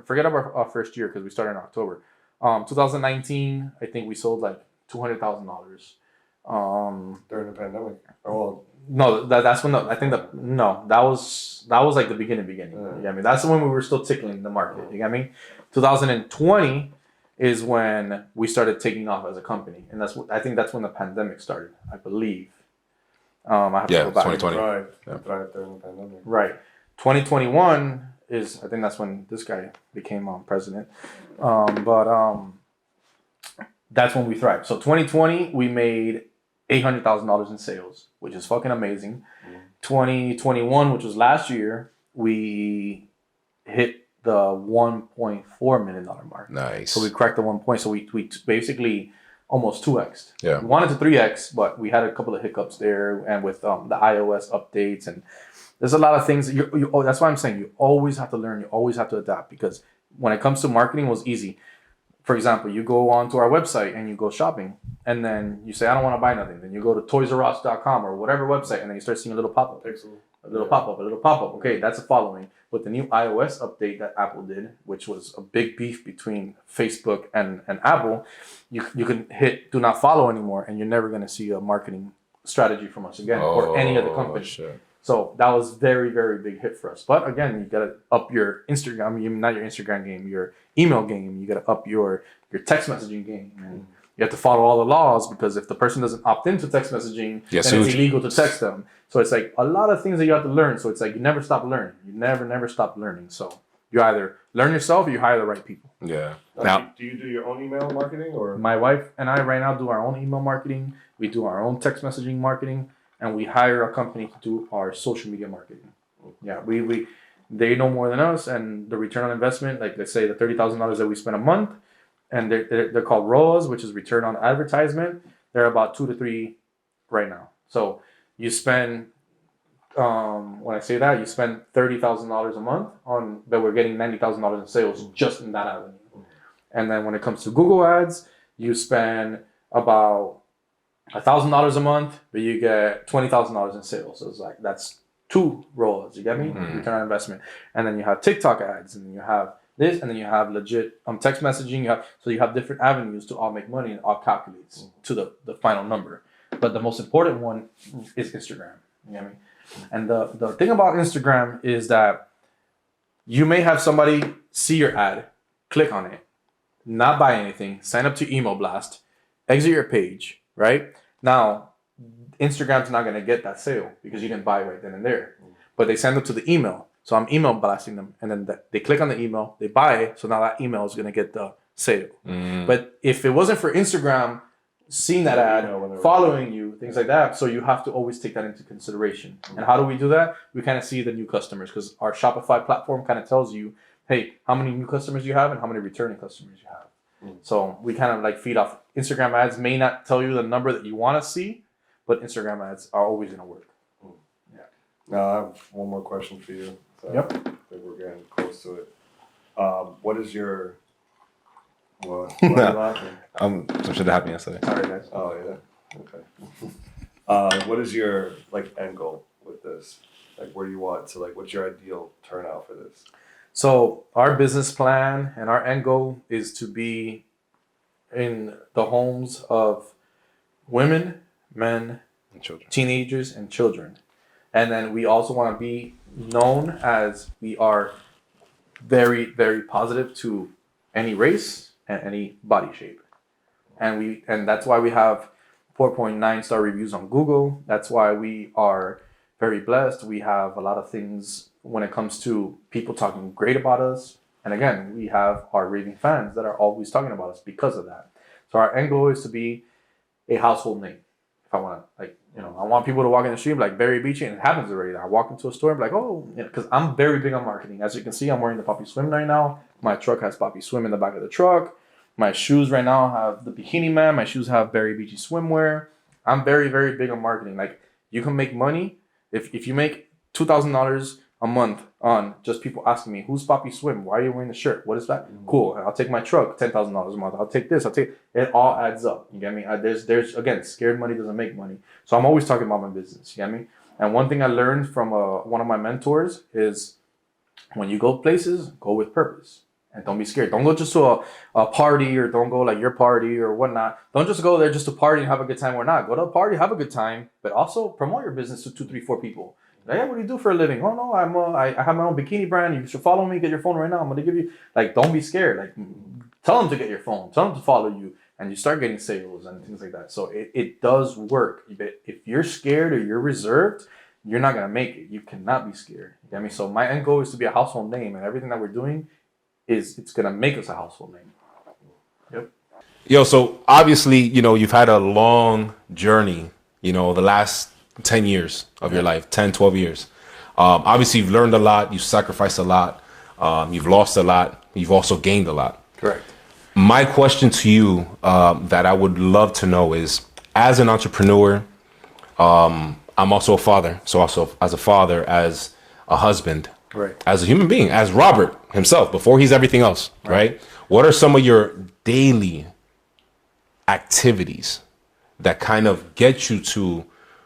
forget about our first year because we started in October. 2019, I think we sold like $200,000. During the pandemic. Oh, no, that's when that was like the beginning. You get me? That's when we were still tickling the market. You get me? 2020 is when we started taking off as a company, and I think that's when the pandemic started. I believe. I have to go back. 2020. Right. Right during the pandemic. Right. 2021 is, I think that's when this guy became president. That's when we thrived. So 2020 we made $800,000 in sales, which is fucking amazing. 2021, which was last year, we hit the $1.4 million mark. Nice. So we cracked the 1 point. So we basically almost 2x. Yeah. We wanted to 3x, but we had a couple of hiccups there, and with the iOS updates, and there's a lot of things. That's why I'm saying you always have to learn. You always have to adapt, because when it comes to marketing, it was easy. For example, you go onto our website and you go shopping, and then you say, I don't want to buy nothing. Then you go to toysrus.com or whatever website, and then you start seeing a little pop-up. A little pop-up. Okay, that's a following. With the new iOS update that Apple did, which was a big beef between Facebook and Apple, you can hit do not follow anymore, and you're never going to see a marketing strategy from us again or any other company. Shit. So that was very, very big hit for us. But again, you got to up your Instagram, not your Instagram game, your email game. You got to up your text messaging game. And you have to follow all the laws, because if the person doesn't opt into text messaging, then it's illegal to text them. So it's like a lot of things that you have to learn. So it's like you never stop learning. You never stop learning. So you either learn yourself or you hire the right people. Yeah. Now, do you do your own email marketing, or? My wife and I right now do our own email marketing. We do our own text messaging marketing. And we hire a company to do our social media marketing. Yeah, they know more than us, and the return on investment, like let's say the $30,000 that we spend a month, and they're called ROAS, which is return on advertisement. They're about 2 to 3 right now. So you spend, when I say that, you spend $30,000 a month but we're getting $90,000 in sales just in that avenue. And then when it comes to Google ads, you spend about $1,000 a month, but you get $20,000 in sales. So it's like, that's 2 roles. You get me? Return on investment. And then you have TikTok ads, and then you have this, and then you have legit text messaging. You have different avenues to all make money, and all calculates to the final number. But the most important one is Instagram. You get me? And the thing about Instagram is that you may have somebody see your ad, click on it, not buy anything, sign up to email blast, exit your page. Right? Now, Instagram's not going to get that sale because you didn't buy right then and there. But they send it to the email. So I'm email blasting them. And then they click on the email, they buy it. So now that email is going to get the sale. But if it wasn't for Instagram seeing that ad, following you, things like that, so you have to always take that into consideration. And how do we do that? We kind of see the new customers, because our Shopify platform kind of tells you, hey, how many new customers you have and how many returning customers you have. So we kind of like feed off. Instagram ads may not tell you the number that you want to see, but Instagram ads are always going to work. Yeah. Now I have one more question for you. So Yep. I think we're getting close to it. What is your... What are you laughing? Some shit that happened yesterday. Sorry, guys. Oh, yeah. Okay. What is your end goal with this? Like, where do you want to, what's your ideal turnout for this? So our business plan and our end goal is to be in the homes of women, men, And children. teenagers, and children. And then we also want to be known as we are very, very positive to any race and any body shape. And that's why we have 4.9 star reviews on Google. That's why we are very blessed. We have a lot of things when it comes to people talking great about us. And again, we have our raving fans that are always talking about us because of that. So our end goal is to be a household name. If I want to, I want people to walk in the street like Barry Beachy, and it happens already. I walk into a store and be like, oh, because I'm very big on marketing. As you can see, I'm wearing the Poppy Swim right now. My truck has Poppy Swim in the back of the truck. My shoes right now have the Bikini Man. My shoes have Berry Beachy Swimwear. I'm very, very big on marketing. Like, you can make money if you make $2,000 a month on just people asking me, who's Poppy Swim? Why are you wearing the shirt? What is that? Cool. I'll take my truck, $10,000 a month. I'll take this. It all adds up. You get me? There's again, scared money doesn't make money. So I'm always talking about my business. You get me? And one thing I learned from one of my mentors is when you go places, go with purpose. And don't be scared. Don't go just to a party, or don't go like your party or whatnot. Don't just go there just to party and have a good time or not. Go to a party, have a good time, but also promote your business to 2, 3, 4 people. Like, hey, what do you do for a living? Oh no, I have my own bikini brand. You should follow me. Get your phone right now. I'm gonna give you, like, don't be scared. Like, tell them to get your phone. Tell them to follow you, and you start getting sales and things like that. So it does work. If you're scared or you're reserved, you're not gonna make it. You cannot be scared. You get me? So my end goal is to be a household name, and everything that we're doing it's gonna make us a household name. Yep. Yo, so obviously, you've had a long journey, the last 10 years of your life, 10, 12 years. Obviously, you've learned a lot, you've sacrificed a lot, you've lost a lot, you've also gained a lot. Correct. My question to you that I would love to know is, as an entrepreneur, I'm also a father. So also as a father, as a husband, right, as a human being, as Robert himself, before he's everything else, right? What are some of your daily activities that kind of get you to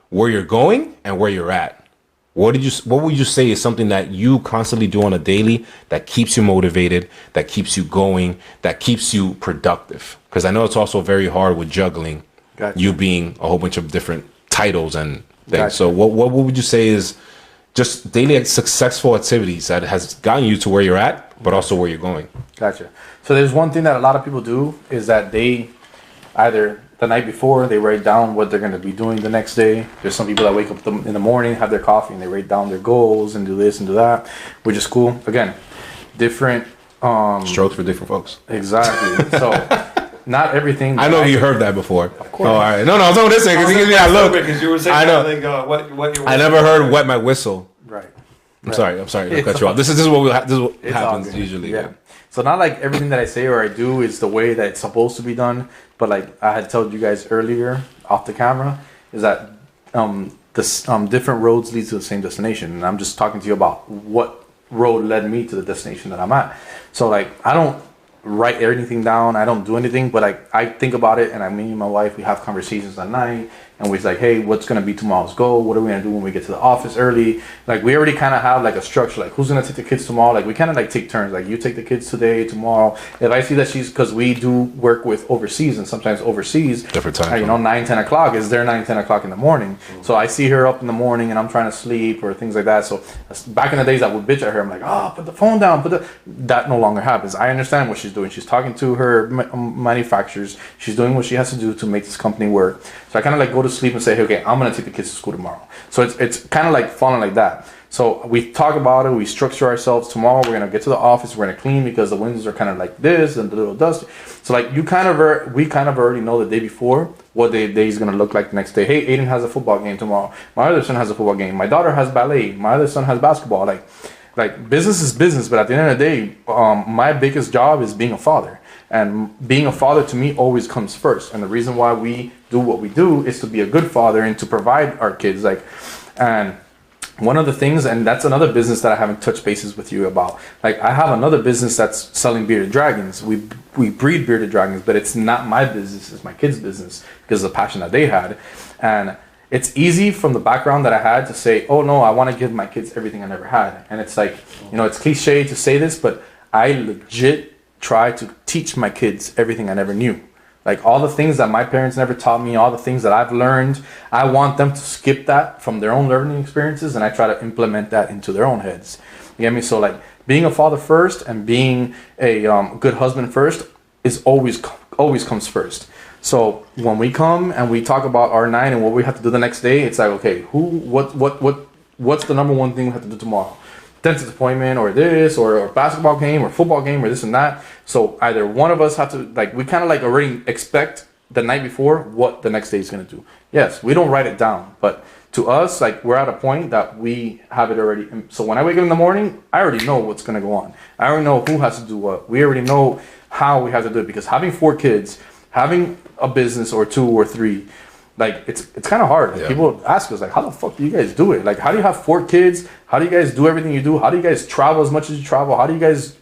where you're going and where you're at? What would you say is something that you constantly do on a daily that keeps you motivated, that keeps you going, that keeps you productive? Because I know it's also very hard with juggling, you being a whole bunch of different titles and things. So what would you say is just daily successful activities that has gotten you to where you're at, but also where you're going? Gotcha. So there's one thing that a lot of people do is that they either the night before they write down what they're going to be doing the next day. There's some people that wake up in the morning, have their coffee, and they write down their goals and do this and do that, which is cool. Again, different strokes for different folks. Exactly. So not everything. I know you heard that before. Of course. Oh, all right. No, I was only listening because he gives me that look. Because you were saying, I know. What I never heard wet my whistle. Right. I'm sorry to cut you off. This is what happens usually. Yeah. So not like everything that I say or I do is the way that it's supposed to be done, but like I had told you guys earlier off the camera, is that different roads lead to the same destination, and I'm just talking to you about what road led me to the destination that I'm at. So like I don't write anything down, I don't do anything, but I think about it, and me and my wife, we have conversations at night, and we're like, hey, what's gonna be tomorrow's goal? What are we gonna do when we get to the office early? Like we already kind of have like a structure, like who's gonna take the kids tomorrow? Like we kind of like take turns, like you take the kids today, tomorrow. If I see that because we do work with overseas, and sometimes overseas different time, 9-10 o'clock is their 9-10 o'clock in the morning. So I see her up in the morning and I'm trying to sleep or things like that. So back in the days I would bitch at her, I'm like, oh, put the phone down, that no longer happens. I understand what she's doing. She's talking to her manufacturers, she's doing what she has to do to make this company work. So I kind of like go to sleep and say, hey, okay, I'm gonna take the kids to school tomorrow. So it's kind of like falling like that. So we talk about it, we structure ourselves. Tomorrow we're gonna get to the office, we're gonna clean because the windows are kind of like this and a little dusty. So like we kind of already know the day before what the day is gonna look like the next day. Hey, Aiden has a football game tomorrow. My other son has a football game. My daughter has ballet. My other son has basketball. Like business is business, but at the end of the day, my biggest job is being a father. And being a father to me always comes first. And the reason why we do what we do is to be a good father and to provide our kids. And one of the things, and that's another business that I haven't touched bases with you about. Like I have another business that's selling bearded dragons. We breed bearded dragons, but it's not my business, it's my kids' business because of the passion that they had. And it's easy from the background that I had to say, oh no, I want to give my kids everything I never had. And it's like, it's cliche to say this, but I legit try to teach my kids everything I never knew. Like all the things that my parents never taught me, all the things that I've learned, I want them to skip that from their own learning experiences, and I try to implement that into their own heads. You get me? So like being a father first and being a good husband first is always comes first. So when we come and we talk about our night and what we have to do the next day, it's like, okay, what's the number one thing we have to do tomorrow? Dentist appointment or this or basketball game or football game or this and that. So either one of us have to, like, we kind of like already expect the night before what the next day is going to do. Yes, we don't write it down, but to us, like, we're at a point that we have it already. So when I wake up in the morning, I already know what's going to go on. I already know who has to do what. We already know how we have to do it, because having 4 kids, having a business or 2 or 3, like, it's kind of hard. Like, people ask us, like, how the fuck do you guys do it? Like, how do you have 4 kids? How do you guys do everything you do? How do you guys travel as much as you travel? How do you guys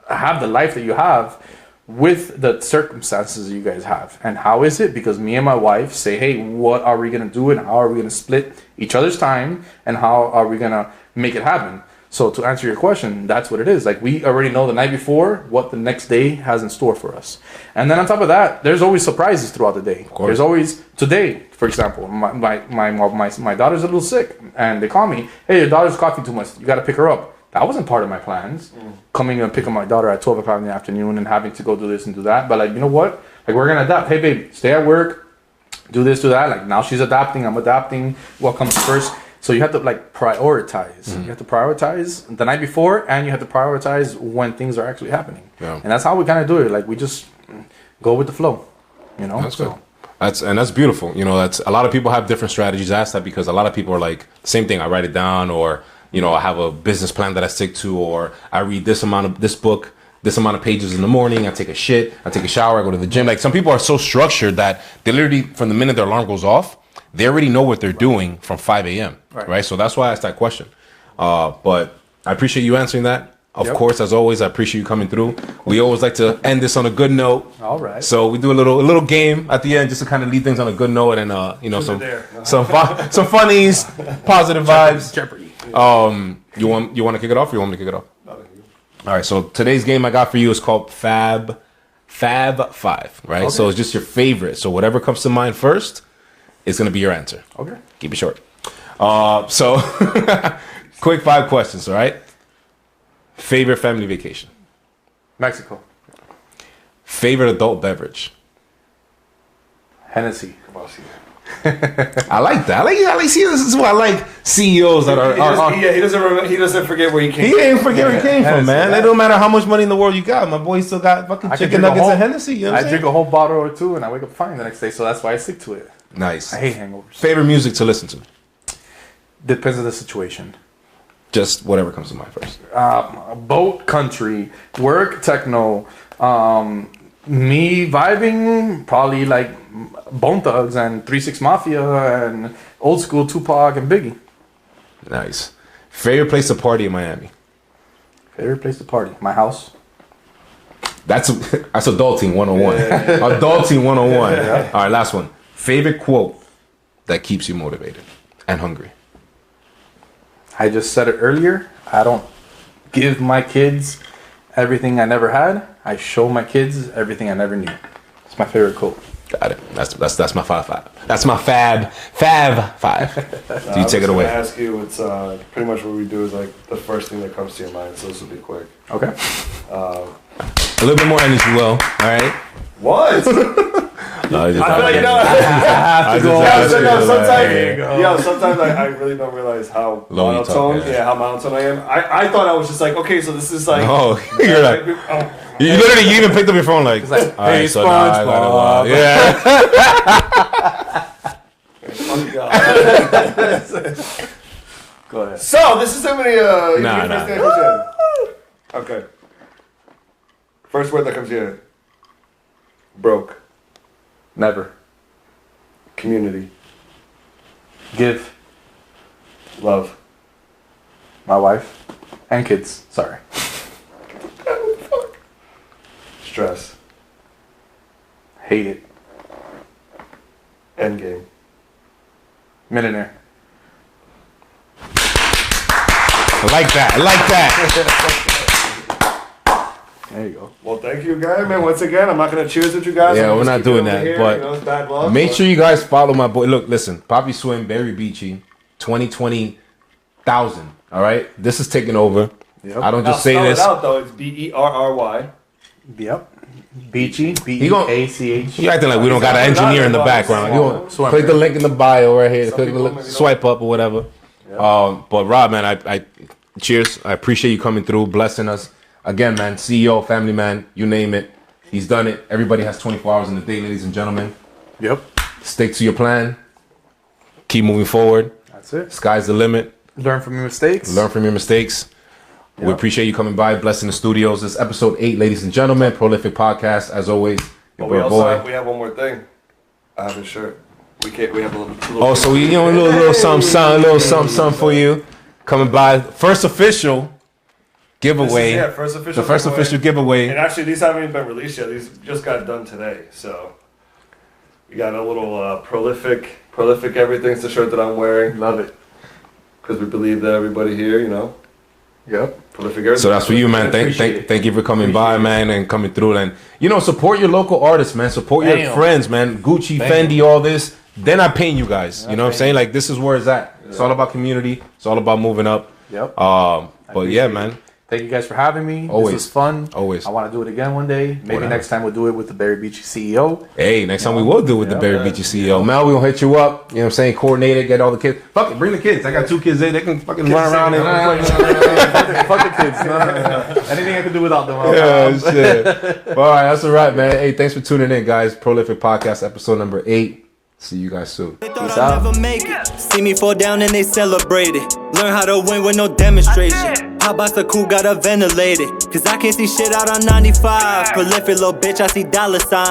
have the life that you have with the circumstances you guys have? And how is it? Because me and my wife say, hey, what are we going to do, and how are we going to split each other's time, and how are we going to make it happen? So to answer your question, that's what it is. Like, we already know the night before what the next day has in store for us. And then on top of that, there's always surprises throughout the day. There's always, today, for example, my daughter's a little sick, and they call me, hey, your daughter's coughing too much. You got to pick her up. That wasn't part of my plans, coming and picking my daughter at 12 o'clock in the afternoon and having to go do this and do that. But, like, you know what? Like, we're going to adapt. Hey, babe, stay at work, do this, do that. Like, now she's adapting, I'm adapting. What comes first? So you have to, like, prioritize. You have to prioritize the night before, and you have to prioritize when things are actually happening. Yeah. And that's how we kind of do it. Like, we just go with the flow, you know? That's good. That's beautiful. You know, that's a lot of people have different strategies. I ask that because a lot of people are like, same thing, I write it down, or, you know, I have a business plan that I stick to, or I read this amount of pages in the morning, I take a shit, I take a shower, I go to the gym. Like, some people are so structured that they literally, from the minute their alarm goes off, they already know what they're doing from 5 a.m. Right? So that's why I asked that question. But I appreciate you answering that. Of course, as always, I appreciate you coming through. We always like to end this on a good note. All right. So we do a little game at the end just to kind of leave things on a good note, and you know, some funnies, positive vibes. Jeopardy. You want to kick it off, or you want me to kick it off? All right. So today's game I got for you is called Fab 5, right? Okay. So it's just your favorite. So whatever comes to mind first, it's gonna be your answer. Okay. Keep it short. So quick 5 questions. All right. Favorite family vacation? Mexico. Favorite adult beverage? Hennessy. I like that. I like. See, this is why I like CEOs that are. He doesn't forget where he came. He ain't forget where he came from, man. It don't matter how much money in the world you got. My boy still got fucking chicken nuggets and Hennessy. You know what I drink a whole bottle or 2, and I wake up fine the next day. So that's why I stick to it. Nice. I hate hangovers. Favorite music to listen to? Depends on the situation. Just whatever comes to mind first. Boat country, work techno, me vibing probably like Bone Thugs and 3 6 Mafia and old school Tupac and Biggie. Nice. Favorite place to party in Miami? Favorite place to party? My house. That's adulting 101. Adulting 101. Yeah. All right, last one. Favorite quote that keeps you motivated and hungry? I just said it earlier. I don't give my kids everything I never had. I show my kids everything I never knew. It's my favorite quote. Got it. That's my 5. That's my Fab 5. So you take it away. I ask you. It's pretty much what we do is like the first thing that comes to your mind. So this will be quick. Okay. A little bit more energy, Will. All right. What? No, I feel like sometimes I really don't realize how monotone. How monotone I am. I thought I was just like, okay, so this is like. Oh, you're like. You literally even picked up your phone like. Like, all right, so now I gotta. Yeah. Oh God. Go ahead. So this is somebody. Nah. Okay. First word that comes in. Broke. Never. Community. Give. Love. My wife. And kids. Sorry. Stress. Hate it. Endgame. Millionaire. I like that. There you go. Well, thank you, guys, man. Once again, I'm not gonna cheers with you guys. Yeah, we're not doing that. Here. But it's bad luck, make sure you guys follow my boy. Look, listen, Poppy Swim, Berry Beachy, 20,000. All right, this is taking over. Yep. I don't just say this. It out though. It's BERRY. Yep. Beachy. BEACH. You acting like we don't got an engineer in the background. You click the link in the bio right here. Click the link, swipe up or whatever. Yep. But Rob, man, I cheers. I appreciate you coming through, blessing us. Again, man, CEO, family man, you name it. He's done it. Everybody has 24 hours in the day, ladies and gentlemen. Yep. Stick to your plan. Keep moving forward. That's it. Sky's the limit. Learn from your mistakes. Learn from your mistakes. We appreciate you coming by, blessing the studios. This is episode 8, ladies and gentlemen. Prolific Podcast, as always. But we have one more thing. I have a shirt. We have a little so we, a little something for you. Coming by, first official giveaway. First official. The first official giveaway. And actually, these haven't even been released yet. These just got done today. So we got a little prolific everything. It's the shirt that I'm wearing. Love it. Because we believe that everybody here, Yep. Prolific everything. So that's for you, man. Thank you for coming by, man, and coming through. And support your local artists, man. Support your friends, man. Gucci, Fendi, all this. Then I paying you guys. You know what I'm saying? Like, this is where it's at. It's all about community. It's all about moving up. Yep. But yeah, man. Thank you guys for having me. Always. This was fun. Always. I want to do it again one day. Maybe next time we'll do it with the Barry Beachy CEO. Hey, next time we will do it with the Barry Beachy CEO. Mel, we'll hit you up. You know what I'm saying? Coordinate it, get all the kids. Fuck it, bring the kids. I got 2 kids there. They can fucking run around. Fuck the kids. No. Anything I can do without them. Yeah, shit. All right, that's a wrap, man. Hey, thanks for tuning in, guys. Prolific Podcast, episode number 8. See you guys soon. Peace out. Never make it. See me fall down and they celebrate it. Learn how to win with no demonstration. Pop out the cool, gotta ventilate it. Cause I can't see shit out on 95. Prolific little bitch, I see dollar signs.